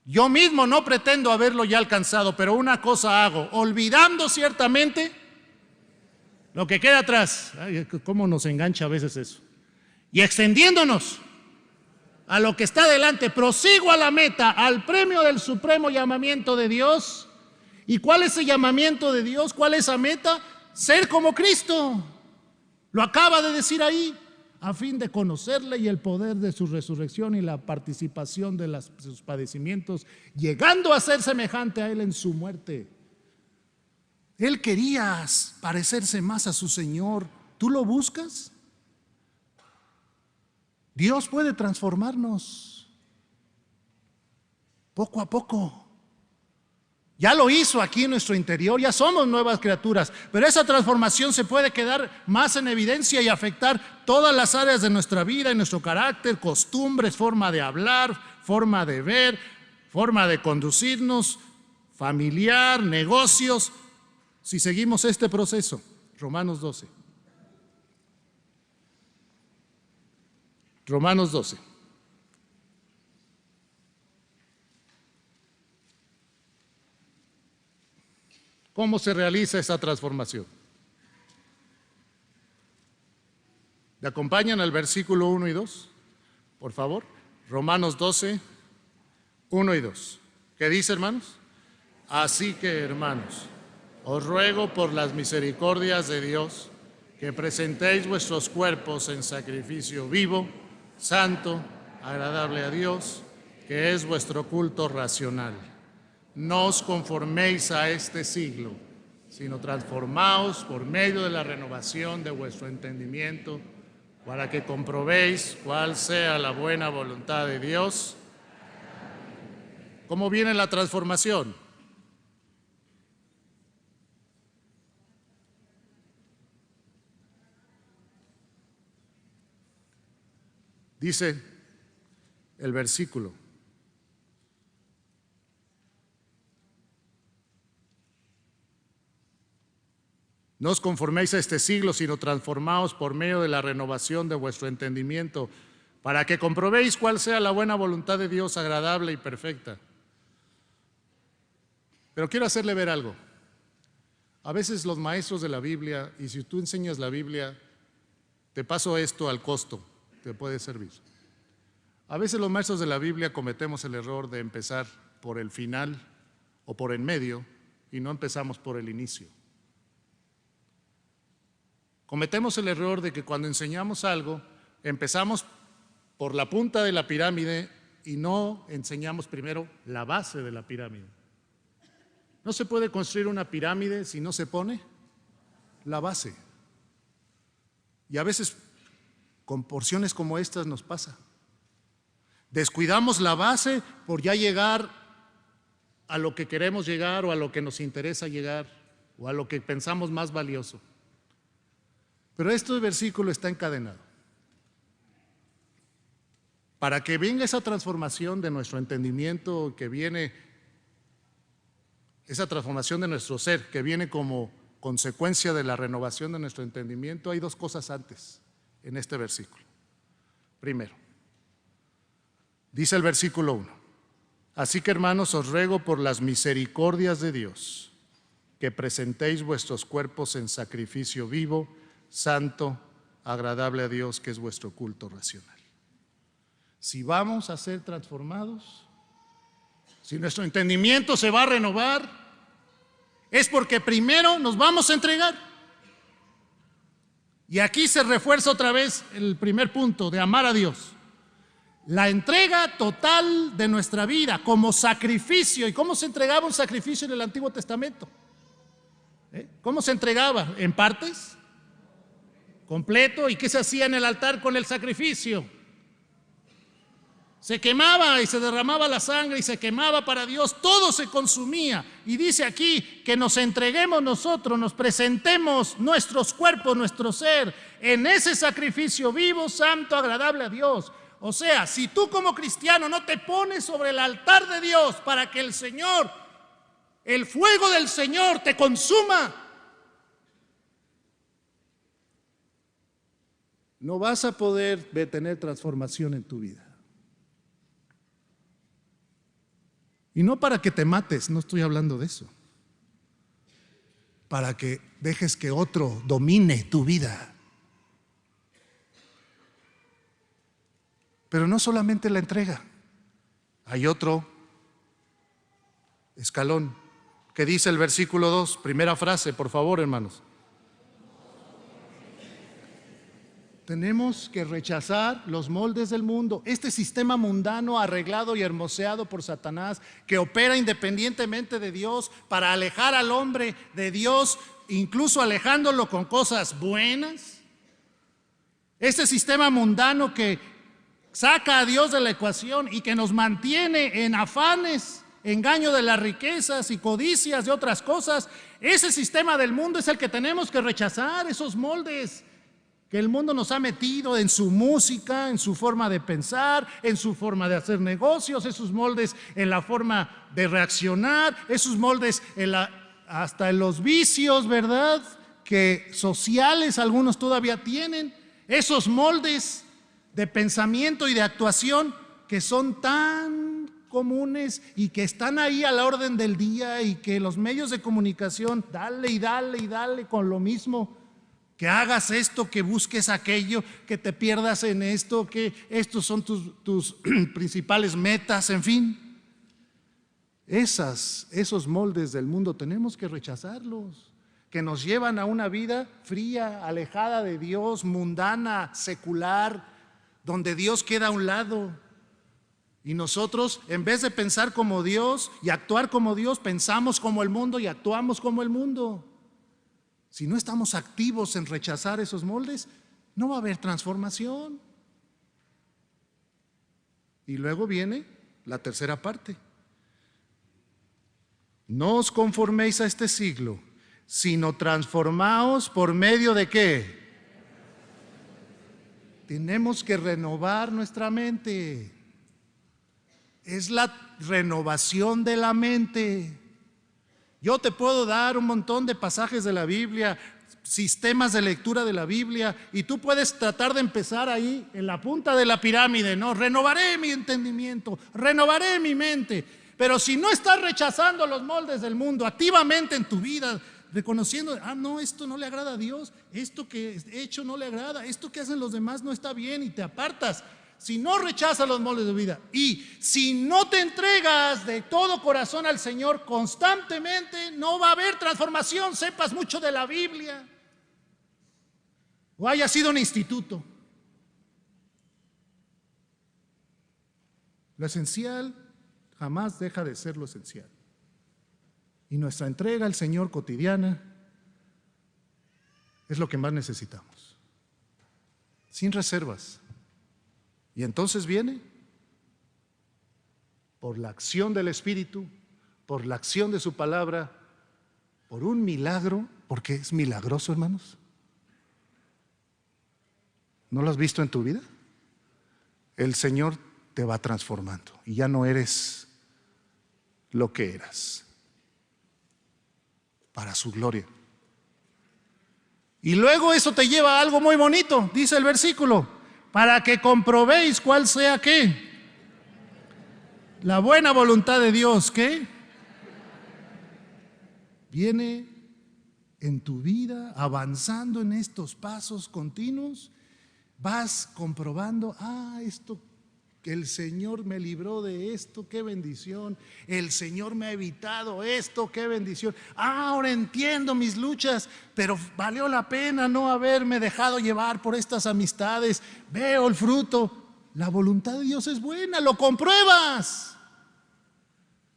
yo mismo no pretendo haberlo ya alcanzado, pero una cosa hago, olvidando ciertamente lo que queda atrás. Ay, cómo nos engancha a veces eso. Y extendiéndonos a lo que está delante, prosigo a la meta, al premio del supremo llamamiento de Dios. ¿Y cuál es el llamamiento de Dios? ¿Cuál es esa meta? Ser como Cristo. Lo acaba de decir ahí, a fin de conocerle y el poder de su resurrección y la participación de sus padecimientos, llegando a ser semejante a Él en su muerte. Él quería parecerse más a su Señor. ¿Tú lo buscas? Dios puede transformarnos poco a poco. Ya lo hizo aquí en nuestro interior, ya somos nuevas criaturas, pero esa transformación se puede quedar más en evidencia y afectar todas las áreas de nuestra vida y nuestro carácter, costumbres, forma de hablar, forma de ver, forma de conducirnos, familiar, negocios, si seguimos este proceso. Romanos 12. Romanos 12. ¿Cómo se realiza esa transformación? ¿Me acompañan al versículo 1 y 2? Por favor. Romanos 12, 1 y 2. ¿Qué dice, hermanos? Así que, hermanos, os ruego por las misericordias de Dios que presentéis vuestros cuerpos en sacrificio vivo, santo, agradable a Dios, que es vuestro culto racional. No os conforméis a este siglo, sino transformaos por medio de la renovación de vuestro entendimiento, para que comprobéis cuál sea la buena voluntad de Dios. ¿Cómo viene la transformación? Dice el versículo: no os conforméis a este siglo, sino transformaos por medio de la renovación de vuestro entendimiento, para que comprobéis cuál sea la buena voluntad de Dios, agradable y perfecta. Pero quiero hacerle ver algo. A veces los maestros de la Biblia, y si tú enseñas la Biblia, te paso esto al costo, te puede servir. A veces los maestros de la Biblia cometemos el error de empezar por el final o por el medio y no empezamos por el inicio. Cometemos el error de que cuando enseñamos algo, empezamos por la punta de la pirámide y no enseñamos primero la base de la pirámide. No se puede construir una pirámide si no se pone la base. Y a veces con porciones como estas nos pasa. Descuidamos la base por ya llegar a lo que queremos llegar o a lo que nos interesa llegar o a lo que pensamos más valioso. Pero este versículo está encadenado. Para que venga esa transformación de nuestro entendimiento, que viene, esa transformación de nuestro ser, que viene como consecuencia de la renovación de nuestro entendimiento, hay dos cosas antes en este versículo. Primero, dice el versículo 1: así que, hermanos, os ruego por las misericordias de Dios que presentéis vuestros cuerpos en sacrificio vivo, santo, agradable a Dios, que es vuestro culto racional. Si vamos a ser transformados, si nuestro entendimiento se va a renovar, es porque primero nos vamos a entregar. Y aquí se refuerza otra vez el primer punto de amar a Dios. La entrega total de nuestra vida como sacrificio. ¿Y cómo se entregaba un sacrificio en el Antiguo Testamento? ¿Cómo se entregaba? ¿En partes? ¿Completo? ¿Y qué se hacía en el altar con el sacrificio? Se quemaba y se derramaba la sangre y se quemaba para Dios, todo se consumía. Y dice aquí que nos entreguemos nosotros, nos presentemos nuestros cuerpos, nuestro ser, en ese sacrificio vivo, santo, agradable a Dios. O sea, si tú como cristiano no te pones sobre el altar de Dios para que el Señor, el fuego del Señor te consuma, no vas a poder tener transformación en tu vida. Y no para que te mates, no estoy hablando de eso. Para que dejes que otro domine tu vida. Pero no solamente la entrega. Hay otro escalón que dice el versículo 2, primera frase, por favor, hermanos. Tenemos que rechazar los moldes del mundo, este sistema mundano arreglado y hermoseado por Satanás, que opera independientemente de Dios para alejar al hombre de Dios, incluso alejándolo con cosas buenas. Este sistema mundano que saca a Dios de la ecuación y que nos mantiene en afanes, engaño de las riquezas y codicias de otras cosas, ese sistema del mundo es el que tenemos que rechazar, esos moldes que el mundo nos ha metido en su música, en su forma de pensar, en su forma de hacer negocios, esos moldes en la forma de reaccionar, esos moldes hasta en los vicios, ¿verdad?, que sociales algunos todavía tienen, esos moldes de pensamiento y de actuación que son tan comunes y que están ahí a la orden del día, y que los medios de comunicación, dale y dale y dale con lo mismo, que hagas esto, que busques aquello, que te pierdas en esto, que estos son tus principales metas, en fin. Esos moldes del mundo tenemos que rechazarlos, que nos llevan a una vida fría, alejada de Dios, mundana, secular, donde Dios queda a un lado. Y nosotros, en vez de pensar como Dios y actuar como Dios, pensamos como el mundo y actuamos como el mundo. Si no estamos activos en rechazar esos moldes, no va a haber transformación. Y luego viene la tercera parte. No os conforméis a este siglo, sino transformaos por medio de ¿qué? Tenemos que renovar nuestra mente. Es la renovación de la mente. Yo te puedo dar un montón de pasajes de la Biblia, sistemas de lectura de la Biblia, y tú puedes tratar de empezar ahí en la punta de la pirámide, ¿no? Renovaré mi entendimiento, renovaré mi mente. Pero si no estás rechazando los moldes del mundo activamente en tu vida, reconociendo, no, esto no le agrada a Dios, esto que he hecho no le agrada, esto que hacen los demás no está bien, y te apartas. Si no rechazas los moldes de vida y si no te entregas de todo corazón al Señor constantemente, no va a haber transformación, sepas mucho de la Biblia o haya sido un instituto. Lo esencial jamás deja de ser lo esencial. Y nuestra entrega al Señor cotidiana es lo que más necesitamos, sin reservas. Y entonces viene, por la acción del Espíritu, por la acción de su palabra, por un milagro, porque es milagroso, hermanos. ¿No lo has visto en tu vida? El Señor te va transformando y ya no eres lo que eras, para su gloria. Y luego eso te lleva a algo muy bonito, dice el versículo: para que comprobéis cuál sea ¿qué? La buena voluntad de Dios. ¿Qué? Viene en tu vida avanzando en estos pasos continuos, vas comprobando, esto, que el Señor me libró de esto, qué bendición. El Señor me ha evitado esto, qué bendición. Ahora entiendo mis luchas, pero valió la pena no haberme dejado llevar por estas amistades. Veo el fruto. La voluntad de Dios es buena, lo compruebas.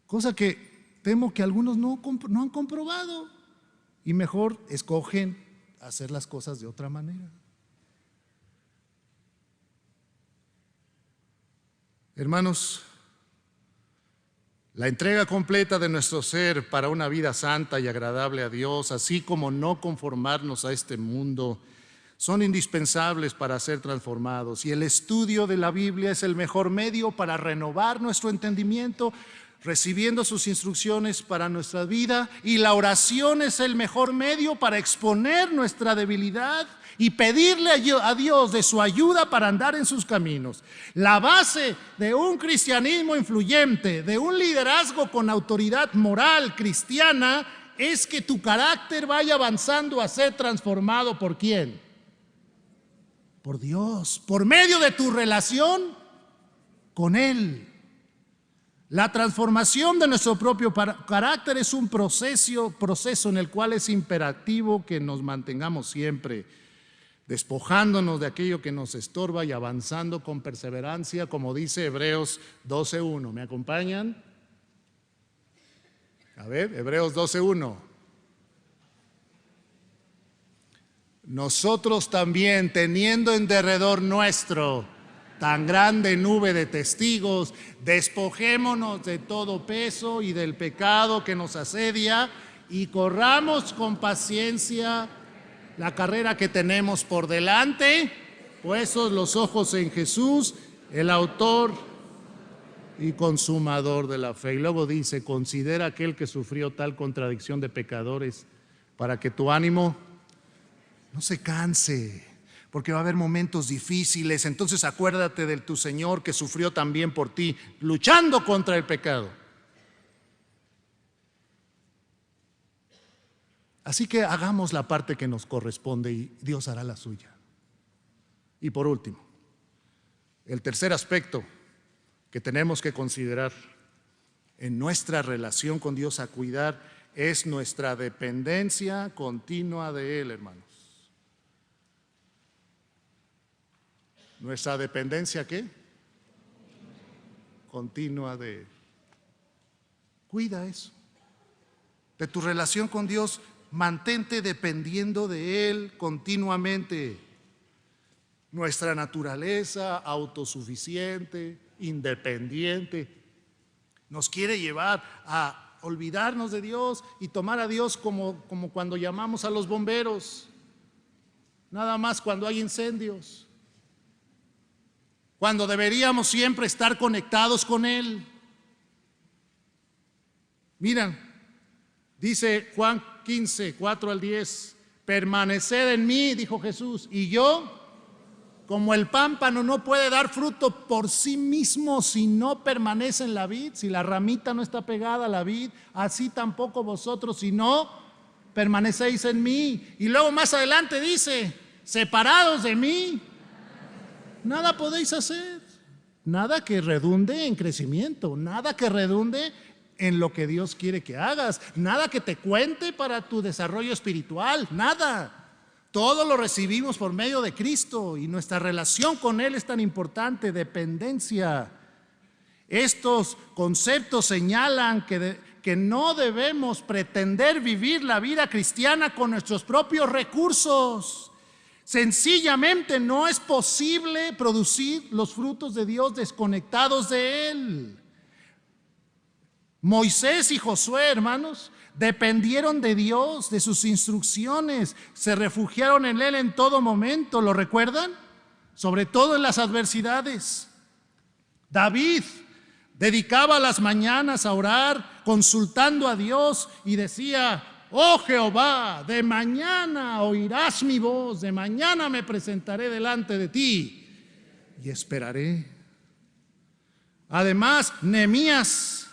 Cosa que temo que algunos no han comprobado y mejor escogen hacer las cosas de otra manera. Hermanos, la entrega completa de nuestro ser para una vida santa y agradable a Dios, así como no conformarnos a este mundo, son indispensables para ser transformados. Y el estudio de la Biblia es el mejor medio para renovar nuestro entendimiento, recibiendo sus instrucciones para nuestra vida. Y la oración es el mejor medio para exponer nuestra debilidad y pedirle a Dios de su ayuda para andar en sus caminos. La base de un cristianismo influyente, de un liderazgo con autoridad moral cristiana, es que tu carácter vaya avanzando a ser transformado ¿por quién? Por Dios, por medio de tu relación con Él. La transformación de nuestro propio carácter es un proceso en el cual es imperativo que nos mantengamos siempre despojándonos de aquello que nos estorba y avanzando con perseverancia, como dice Hebreos 12:1. ¿Me acompañan? A ver, Hebreos 12:1. Nosotros también, teniendo en derredor nuestro tan grande nube de testigos, despojémonos de todo peso y del pecado que nos asedia y corramos con paciencia la carrera que tenemos por delante, puestos los ojos en Jesús, el autor y consumador de la fe. Y luego dice, considera aquel que sufrió tal contradicción de pecadores para que tu ánimo no se canse, porque va a haber momentos difíciles. Entonces acuérdate de tu Señor que sufrió también por ti, luchando contra el pecado. Así que hagamos la parte que nos corresponde y Dios hará la suya. Y por último, el tercer aspecto que tenemos que considerar en nuestra relación con Dios a cuidar es nuestra dependencia continua de Él, hermanos. ¿Nuestra dependencia qué? Continua de Él. Cuida eso. De tu relación con Dios, mantente dependiendo de Él continuamente. Nuestra naturaleza autosuficiente, independiente, nos quiere llevar a olvidarnos de Dios y tomar a Dios como cuando llamamos a los bomberos, nada más cuando hay incendios, cuando deberíamos siempre estar conectados con Él. Miren, dice Juan 15, 4 al 10, permaneced en mí, dijo Jesús, y yo, como el pámpano no puede dar fruto por sí mismo si no permanece en la vid, si la ramita no está pegada a la vid, así tampoco vosotros si no permanecéis en mí. Y luego más adelante dice, separados de mí, nada podéis hacer. Nada que redunde en crecimiento, nada que redunde en lo que Dios quiere que hagas, nada que te cuente para tu desarrollo espiritual, nada. Todo lo recibimos por medio de Cristo y nuestra relación con Él es tan importante, dependencia. Estos conceptos señalan que no debemos pretender vivir la vida cristiana con nuestros propios recursos. Sencillamente no es posible producir los frutos de Dios desconectados de Él. Moisés y Josué, hermanos, dependieron de Dios, de sus instrucciones, se refugiaron en Él en todo momento, ¿lo recuerdan? Sobre todo en las adversidades. David dedicaba las mañanas a orar, consultando a Dios y decía, oh Jehová, de mañana oirás mi voz, de mañana me presentaré delante de ti y esperaré. Además, Nehemías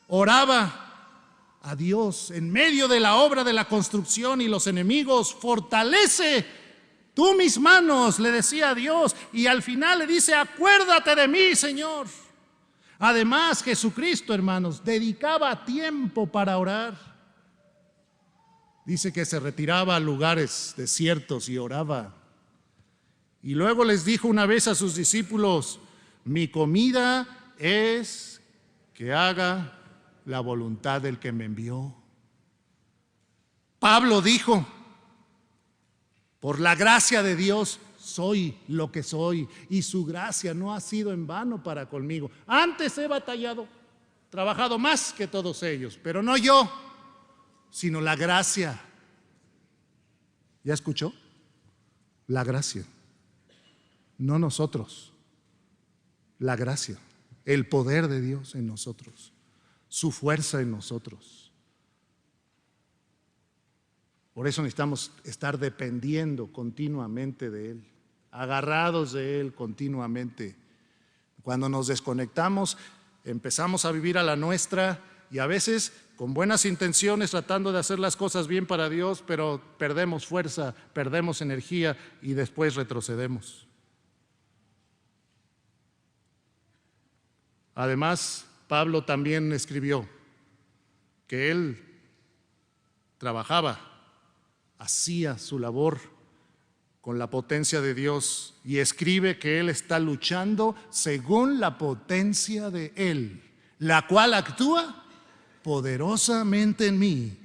oraba a Dios en medio de la obra de la construcción y los enemigos, fortalece tú mis manos, le decía a Dios, y al final le dice, acuérdate de mí, Señor. Además, Jesucristo, hermanos, dedicaba tiempo para orar. Dice que se retiraba a lugares desiertos y oraba. Y luego les dijo una vez a sus discípulos, mi comida es que haga la voluntad del que me envió. Pablo dijo, por la gracia de Dios soy lo que soy y su gracia no ha sido en vano para conmigo. Antes he batallado, trabajado más que todos ellos, pero no yo, sino la gracia. ¿Ya escuchó? La gracia, no nosotros, la gracia, el poder de Dios en nosotros, su fuerza en nosotros. Por eso necesitamos estar dependiendo continuamente de Él, agarrados de Él continuamente. Cuando nos desconectamos, empezamos a vivir a la nuestra y a veces con buenas intenciones tratando de hacer las cosas bien para Dios, pero perdemos fuerza, perdemos energía y después retrocedemos. Además, Pablo también escribió que él trabajaba, hacía su labor con la potencia de Dios y escribe que él está luchando según la potencia de Él, la cual actúa poderosamente en mí.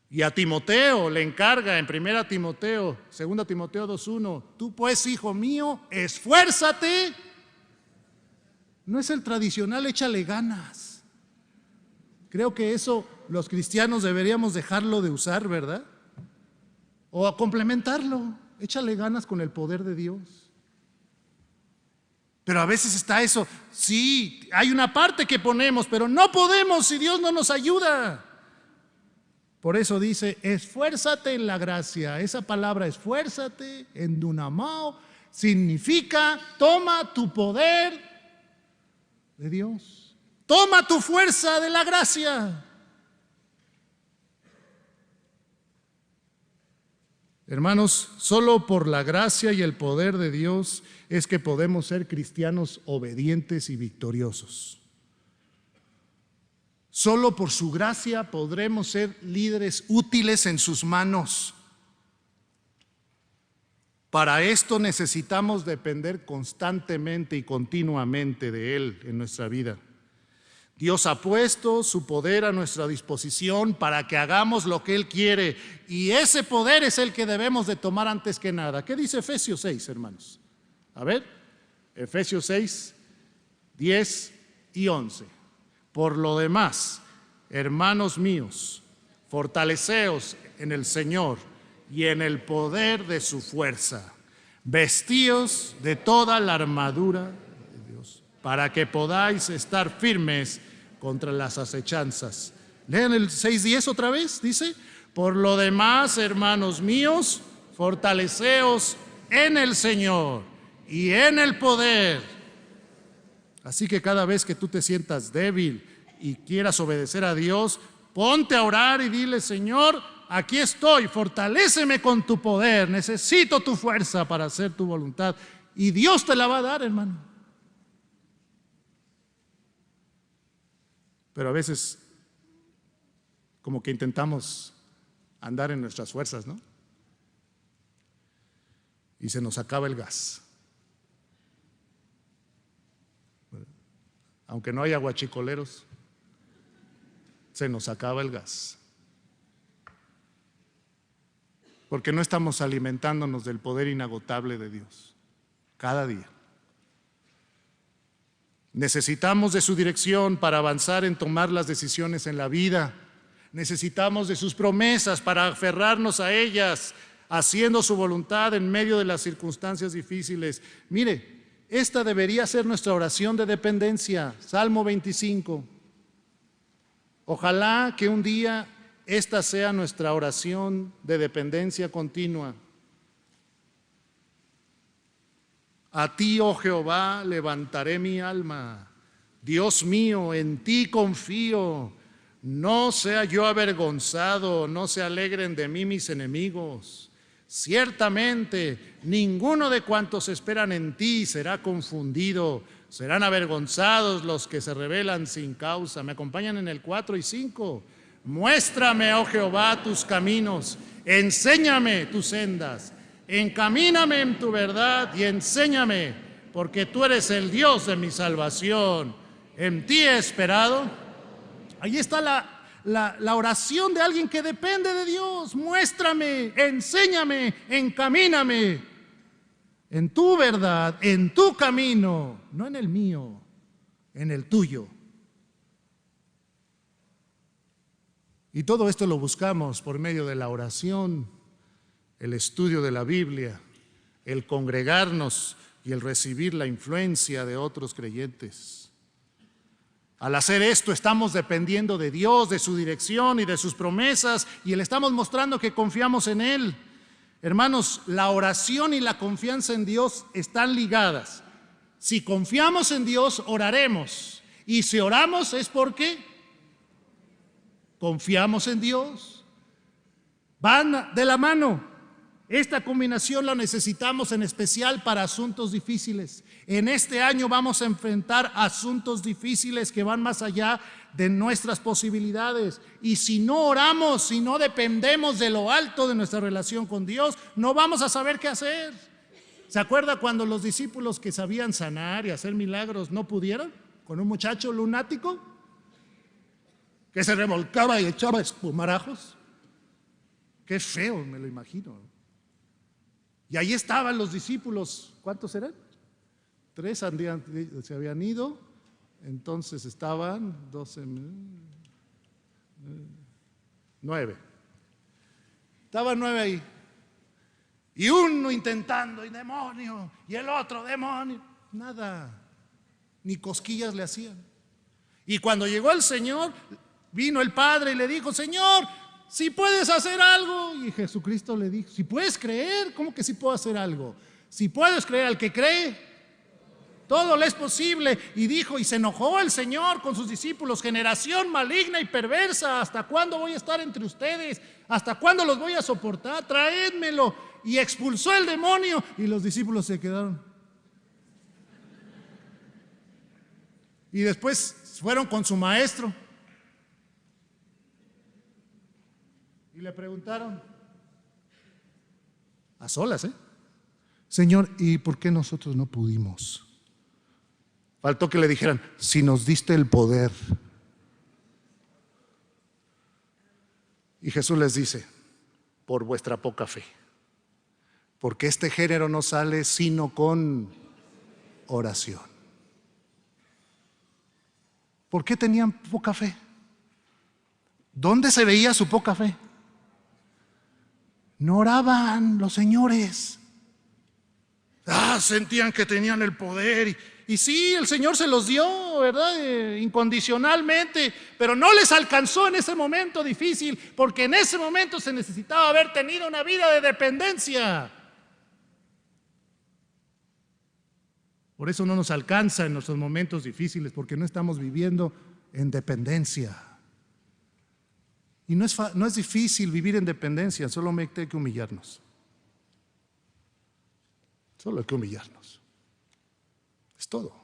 Y a Timoteo le encarga en 1 Timoteo, 2 Timoteo 2:1, tú pues, hijo mío, esfuérzate. No es el tradicional échale ganas. Creo que eso los cristianos deberíamos dejarlo de usar, ¿verdad? O a complementarlo, échale ganas con el poder de Dios. Pero a veces está eso, sí, hay una parte que ponemos, pero no podemos si Dios no nos ayuda. Por eso dice, esfuérzate en la gracia. Esa palabra esfuérzate, en dunamao, significa toma tu poder de Dios. Toma tu fuerza de la gracia. Hermanos, solo por la gracia y el poder de Dios es que podemos ser cristianos obedientes y victoriosos. Solo por su gracia podremos ser líderes útiles en sus manos. Para esto necesitamos depender constantemente y continuamente de Él en nuestra vida. Dios ha puesto su poder a nuestra disposición para que hagamos lo que Él quiere, y ese poder es el que debemos de tomar antes que nada. ¿Qué dice Efesios 6, hermanos? A ver, Efesios 6, 10 y 11. Por lo demás, hermanos míos, fortaleceos en el Señor y en el poder de su fuerza. Vestíos de toda la armadura de Dios, para que podáis estar firmes contra las acechanzas. Lean el 6:10 otra vez, dice, por lo demás, hermanos míos, fortaleceos en el Señor y en el poder. Así que cada vez que tú te sientas débil y quieras obedecer a Dios, ponte a orar y dile, Señor, aquí estoy, fortaléceme con tu poder, necesito tu fuerza para hacer tu voluntad. Y Dios te la va a dar, hermano. Pero a veces como que intentamos andar en nuestras fuerzas, ¿no? Y se nos acaba el gas. Aunque no haya guachicoleros, se nos acaba el gas. Porque no estamos alimentándonos del poder inagotable de Dios cada día. Necesitamos de su dirección para avanzar en tomar las decisiones en la vida. Necesitamos de sus promesas para aferrarnos a ellas, haciendo su voluntad en medio de las circunstancias difíciles. Mire, esta debería ser nuestra oración de dependencia. Salmo 25. Ojalá que un día esta sea nuestra oración de dependencia continua. A ti, oh Jehová, levantaré mi alma. Dios mío, en ti confío. No sea yo avergonzado, no se alegren de mí mis enemigos. Ciertamente, ninguno de cuantos esperan en ti será confundido. Serán avergonzados los que se rebelan sin causa. Me acompañan en el 4 y 5. Muéstrame, oh Jehová, tus caminos. Enséñame tus sendas. Encamíname en tu verdad y enséñame, porque tú eres el Dios de mi salvación. En ti he esperado. Ahí está la oración de alguien que depende de Dios. Muéstrame, enséñame, encamíname en tu verdad, en tu camino, no en el mío, en el tuyo. Y todo esto lo buscamos por medio de la oración, el estudio de la Biblia, el congregarnos y el recibir la influencia de otros creyentes. Al hacer esto estamos dependiendo de Dios, de su dirección y de sus promesas, y le estamos mostrando que confiamos en Él. Hermanos, la oración y la confianza en Dios están ligadas. Si confiamos en Dios, oraremos. Y si oramos es porque confiamos en Dios. Van de la mano. Esta combinación la necesitamos en especial para asuntos difíciles. En este año vamos a enfrentar asuntos difíciles que van más allá de nuestras posibilidades. Y si no oramos, si no dependemos de lo alto de nuestra relación con Dios, no vamos a saber qué hacer. ¿Se acuerda cuando los discípulos que sabían sanar y hacer milagros no pudieron? Con un muchacho lunático que se revolcaba y echaba espumarajos. Qué feo, me lo imagino. Y ahí estaban los discípulos. ¿Cuántos eran? 3 se habían ido. Entonces estaban 9. Estaban 9 ahí. Y uno intentando, y demonio, y el otro demonio. Nada, ni cosquillas le hacían. Y cuando llegó el Señor, vino el Padre y le dijo: Señor, si puedes hacer algo. Y Jesucristo le dijo: si puedes creer. ¿Cómo que si puedo hacer algo? Si puedes creer, al que cree, todo le es posible. Y dijo, y se enojó el Señor con sus discípulos: generación maligna y perversa, ¿hasta cuándo voy a estar entre ustedes? ¿Hasta cuándo los voy a soportar? Traédmelo. Y expulsó el demonio, y los discípulos se quedaron. Y después fueron con su maestro y le preguntaron, a solas, Señor, ¿y por qué nosotros no pudimos? Faltó que le dijeran: si nos diste el poder. Y Jesús les dice: por vuestra poca fe. Porque este género no sale sino con oración. ¿Por qué tenían poca fe? ¿Dónde se veía su poca fe? No oraban los señores. Sentían que tenían el poder. Y sí, el Señor se los dio, ¿verdad? Incondicionalmente. Pero no les alcanzó en ese momento difícil, porque en ese momento se necesitaba haber tenido una vida de dependencia. Por eso no nos alcanza en nuestros momentos difíciles, porque no estamos viviendo en dependencia. Y no es difícil vivir en dependencia, solo hay que humillarnos. Solo hay que humillarnos. Es todo.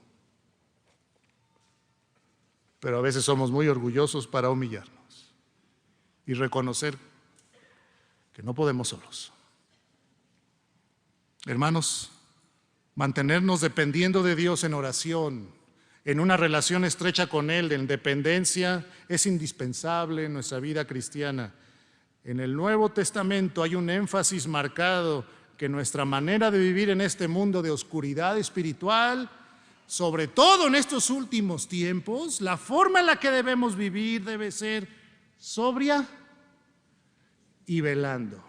Pero a veces somos muy orgullosos para humillarnos y reconocer que no podemos solos. Hermanos, mantenernos dependiendo de Dios en oración, en una relación estrecha con Él, en dependencia, es indispensable en nuestra vida cristiana. En el Nuevo Testamento hay un énfasis marcado que nuestra manera de vivir en este mundo de oscuridad espiritual, sobre todo en estos últimos tiempos, la forma en la que debemos vivir debe ser sobria y velando.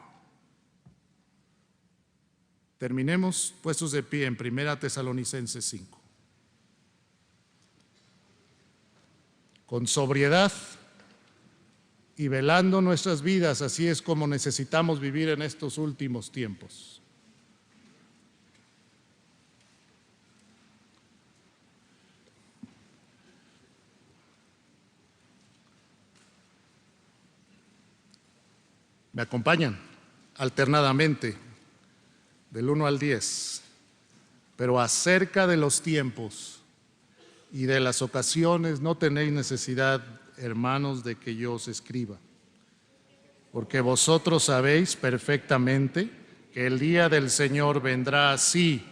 Terminemos puestos de pie en 1 Tesalonicenses 5. Con sobriedad y velando nuestras vidas, así es como necesitamos vivir en estos últimos tiempos. Me acompañan alternadamente del 1 al 10, pero acerca de los tiempos y de las ocasiones no tenéis necesidad, hermanos, de que yo os escriba, porque vosotros sabéis perfectamente que el día del Señor vendrá así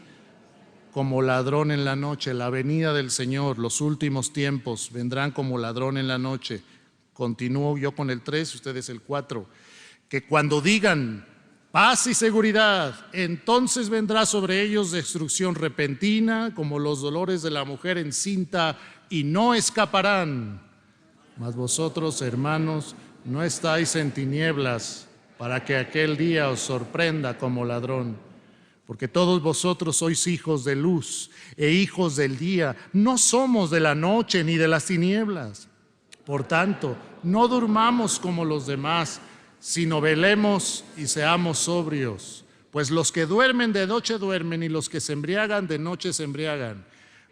como ladrón en la noche. La venida del Señor, los últimos tiempos vendrán como ladrón en la noche. Continúo yo con el 3, ustedes el 4, que cuando digan paz y seguridad, entonces vendrá sobre ellos destrucción repentina, como los dolores de la mujer encinta, y no escaparán. Mas vosotros, hermanos, no estáis en tinieblas, para que aquel día os sorprenda como ladrón. Porque todos vosotros sois hijos de luz e hijos del día, no somos de la noche ni de las tinieblas. Por tanto, no durmamos como los demás, sino velemos y seamos sobrios. Pues los que duermen de noche duermen, y los que se embriagan de noche se embriagan.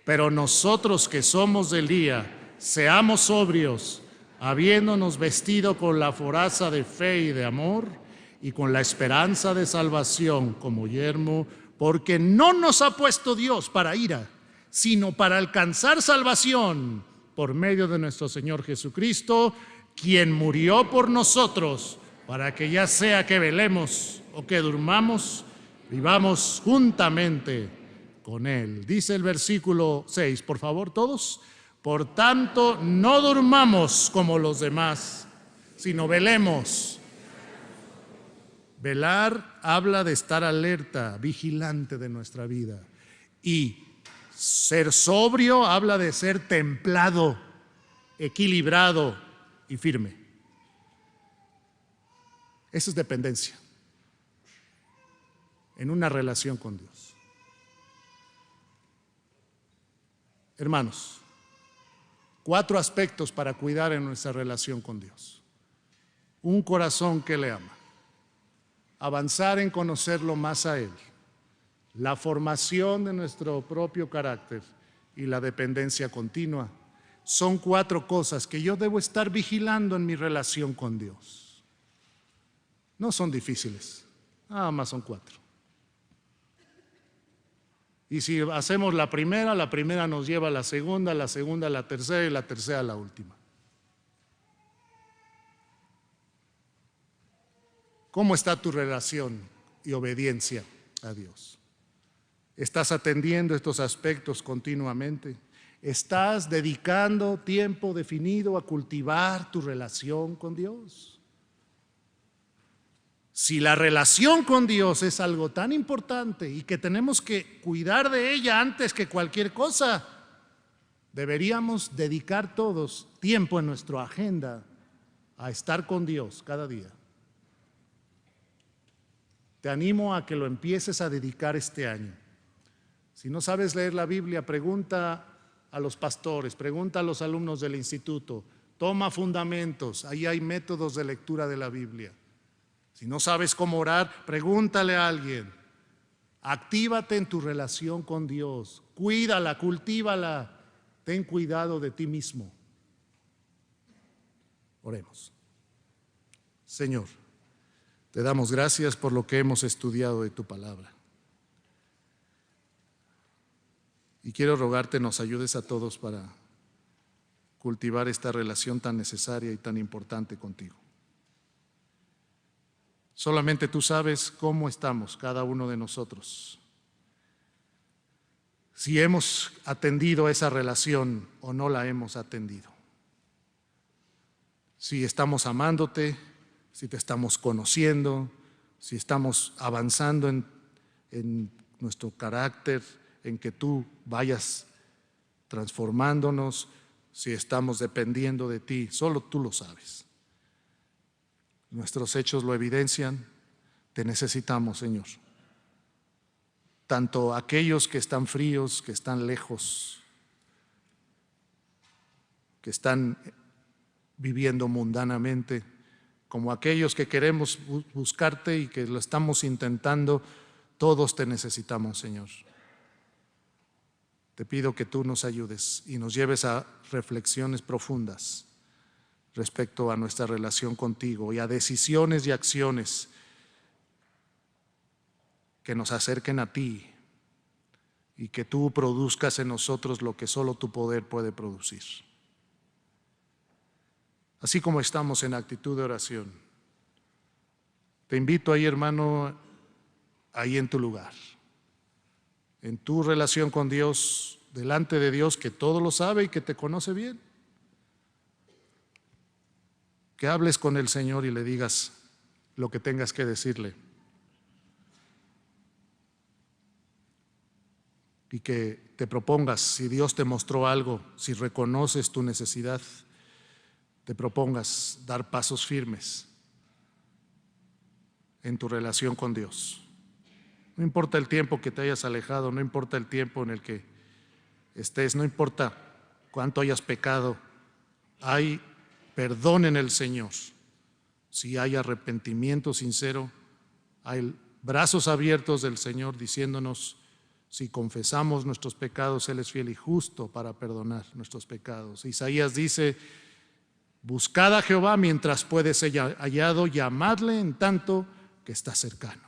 Pero nosotros que somos del día, seamos sobrios, habiéndonos vestido con la coraza de fe y de amor, y con la esperanza de salvación como yelmo, porque no nos ha puesto Dios para ira, sino para alcanzar salvación por medio de nuestro Señor Jesucristo, quien murió por nosotros, para que ya sea que velemos o que durmamos, vivamos juntamente con Él. Dice el versículo 6, por favor todos: por tanto, no durmamos como los demás, sino velemos. Velar habla de estar alerta, vigilante de nuestra vida. Y ser sobrio habla de ser templado, equilibrado y firme. Eso es dependencia en una relación con Dios. Hermanos, 4 aspectos para cuidar en nuestra relación con Dios. Un corazón que le ama, avanzar en conocerlo más a Él, la formación de nuestro propio carácter y la dependencia continua. Son 4 cosas que yo debo estar vigilando en mi relación con Dios. No son difíciles, nada más son 4. Y si hacemos la primera nos lleva a la segunda a la tercera y la tercera a la última. ¿Cómo está tu relación y obediencia a Dios? ¿Estás atendiendo estos aspectos continuamente? ¿Estás dedicando tiempo definido a cultivar tu relación con Dios? Si la relación con Dios es algo tan importante y que tenemos que cuidar de ella antes que cualquier cosa, deberíamos dedicar todos tiempo en nuestra agenda a estar con Dios cada día. Te animo a que lo empieces a dedicar este año. Si no sabes leer la Biblia, pregunta a los pastores, pregunta a los alumnos del instituto, toma fundamentos, ahí hay métodos de lectura de la Biblia. Si no sabes cómo orar, pregúntale a alguien. Actívate en tu relación con Dios, cuídala, cultívala, ten cuidado de ti mismo. Oremos. Señor, te damos gracias por lo que hemos estudiado de tu palabra. Y quiero rogarte nos ayudes a todos para cultivar esta relación tan necesaria y tan importante contigo. Solamente tú sabes cómo estamos cada uno de nosotros. Si hemos atendido esa relación o no la hemos atendido. Si estamos amándote, si te estamos conociendo, si estamos avanzando en nuestro carácter, en que tú vayas transformándonos, si estamos dependiendo de ti, solo tú lo sabes. Nuestros hechos lo evidencian, te necesitamos, Señor. Tanto aquellos que están fríos, que están lejos, que están viviendo mundanamente, como aquellos que queremos buscarte y que lo estamos intentando, todos te necesitamos, Señor. Te pido que tú nos ayudes y nos lleves a reflexiones profundas respecto a nuestra relación contigo y a decisiones y acciones que nos acerquen a ti y que tú produzcas en nosotros lo que solo tu poder puede producir. Así como estamos en actitud de oración, te invito ahí, hermano, ahí en tu lugar, en tu relación con Dios, delante de Dios que todo lo sabe y que te conoce bien. Que hables con el Señor y le digas lo que tengas que decirle. Y que te propongas, si Dios te mostró algo, si reconoces tu necesidad, te propongas dar pasos firmes en tu relación con Dios. No importa el tiempo que te hayas alejado, no importa el tiempo en el que estés, no importa cuánto hayas pecado, hay perdón en el Señor. Si hay arrepentimiento sincero, hay brazos abiertos del Señor diciéndonos, si confesamos nuestros pecados, Él es fiel y justo para perdonar nuestros pecados. Isaías dice, buscad a Jehová mientras puede ser hallado, llamadle en tanto que está cercano.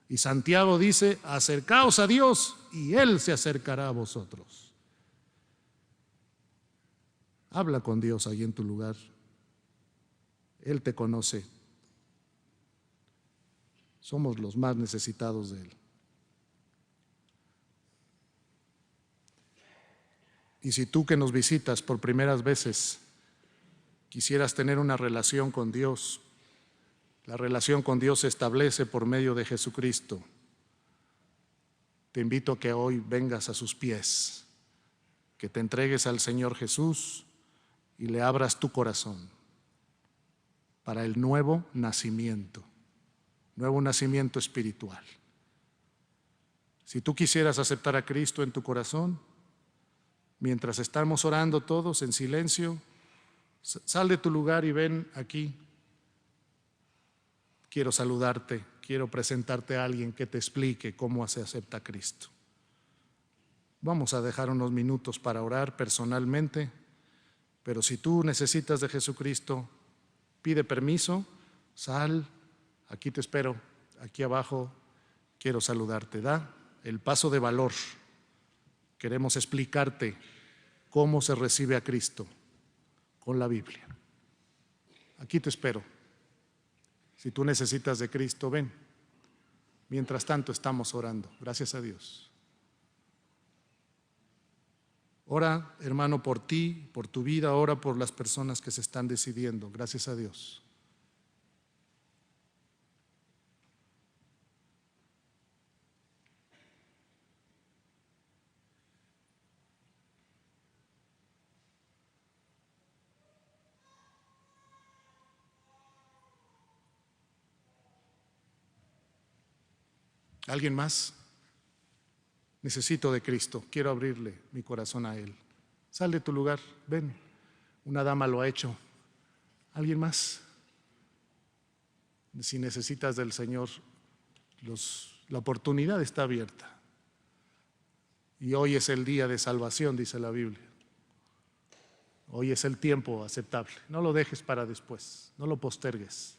Y Santiago dice, acercaos a Dios y Él se acercará a vosotros. Habla con Dios ahí en tu lugar. Él te conoce. Somos los más necesitados de Él. Y si tú que nos visitas por primeras veces quisieras tener una relación con Dios, La relación con Dios se establece por medio de Jesucristo. Te invito a que hoy vengas a sus pies, que te entregues al Señor Jesús y le abras tu corazón para el nuevo nacimiento espiritual. Si tú quisieras aceptar a Cristo en tu corazón, mientras estamos orando todos en silencio, sal de tu lugar y ven aquí. Quiero saludarte, quiero presentarte a alguien que te explique cómo se acepta a Cristo. Vamos a dejar unos minutos para orar personalmente, pero si tú necesitas de Jesucristo, pide permiso, sal, aquí te espero, aquí abajo quiero saludarte. Da el paso de valor. Queremos explicarte cómo se recibe a Cristo con la Biblia. Aquí te espero. Si tú necesitas de Cristo, ven. Mientras tanto estamos orando. Gracias a Dios. Ora, hermano, por ti, por tu vida. Ora por las personas que se están decidiendo. Gracias a Dios. ¿Alguien más? Necesito de Cristo, quiero abrirle mi corazón a Él. Sal de tu lugar, ven. Una dama lo ha hecho. ¿Alguien más? Si necesitas del Señor, la oportunidad está abierta. Y hoy es el día de salvación, dice la Biblia. Hoy es el tiempo aceptable. No lo dejes para después, no lo postergues.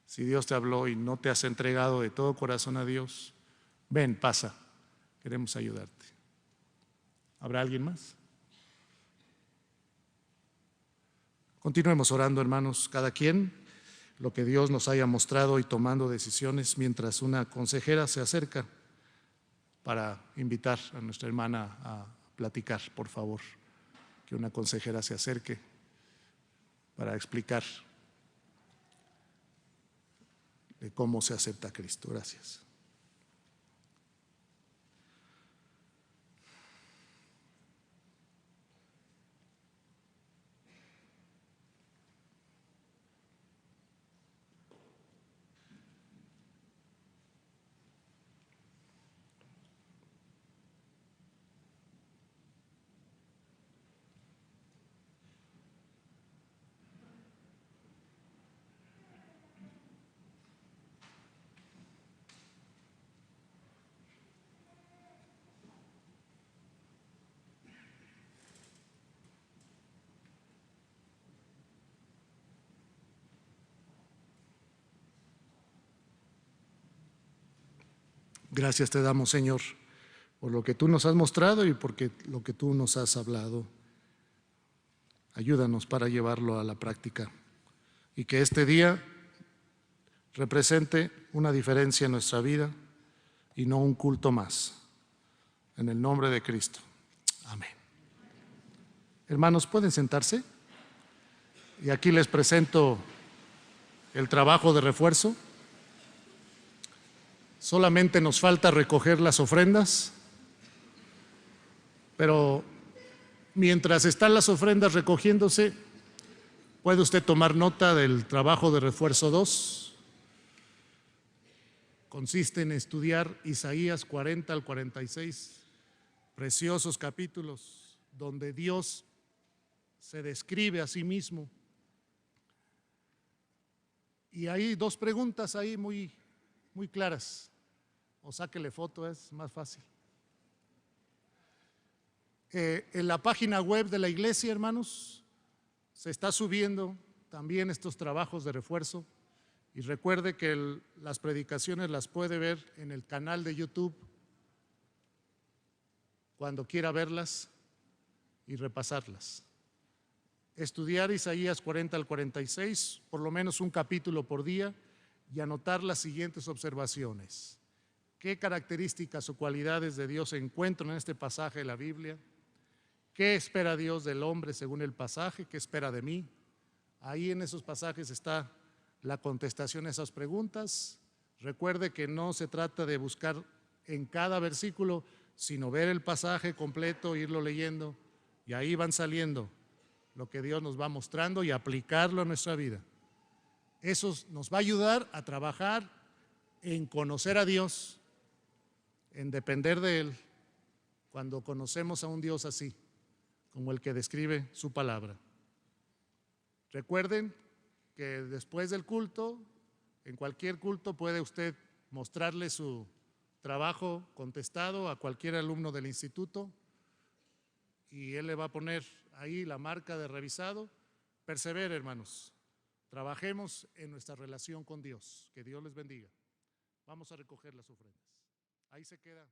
Si Dios te habló y no te has entregado de todo corazón a Dios, ven, pasa, queremos ayudarte. ¿Habrá alguien más? Continuemos orando, hermanos, cada quien lo que Dios nos haya mostrado y tomando decisiones mientras una consejera se acerca para invitar a nuestra hermana a platicar, por favor, que una consejera se acerque para explicar de cómo se acepta a Cristo. Gracias. Gracias te damos, Señor, por lo que tú nos has mostrado y por lo que tú nos has hablado. Ayúdanos para llevarlo a la práctica y que este día represente una diferencia en nuestra vida y no un culto más. En el nombre de Cristo. Amén. Hermanos, ¿pueden sentarse? Y aquí les presento el trabajo de refuerzo. Solamente nos falta recoger las ofrendas, pero mientras están las ofrendas recogiéndose, puede usted tomar nota del trabajo de refuerzo 2. Consiste en estudiar Isaías 40 al 46, preciosos capítulos donde Dios se describe a sí mismo. Y hay dos preguntas ahí muy claras. O sáquele foto, es más fácil. En la página web de la iglesia, hermanos, se está subiendo también estos trabajos de refuerzo. Y recuerde que las predicaciones las puede ver en el canal de YouTube cuando quiera verlas y repasarlas. Estudiar Isaías 40 al 46, por lo menos un capítulo por día, y anotar las siguientes observaciones. ¿Qué características o cualidades de Dios se encuentran en este pasaje de la Biblia? ¿Qué espera Dios del hombre según el pasaje? ¿Qué espera de mí? Ahí en esos pasajes está la contestación a esas preguntas. Recuerde que no se trata de buscar en cada versículo, sino ver el pasaje completo, irlo leyendo, y ahí van saliendo lo que Dios nos va mostrando y aplicarlo a nuestra vida. Eso nos va a ayudar a trabajar en conocer a Dios, en depender de Él, cuando conocemos a un Dios así, como el que describe su palabra. Recuerden que después del culto, en cualquier culto puede usted mostrarle su trabajo contestado a cualquier alumno del instituto y él le va a poner ahí la marca de revisado. Persevere, hermanos. Trabajemos en nuestra relación con Dios. Que Dios les bendiga. Vamos a recoger las ofrendas. Ahí se queda.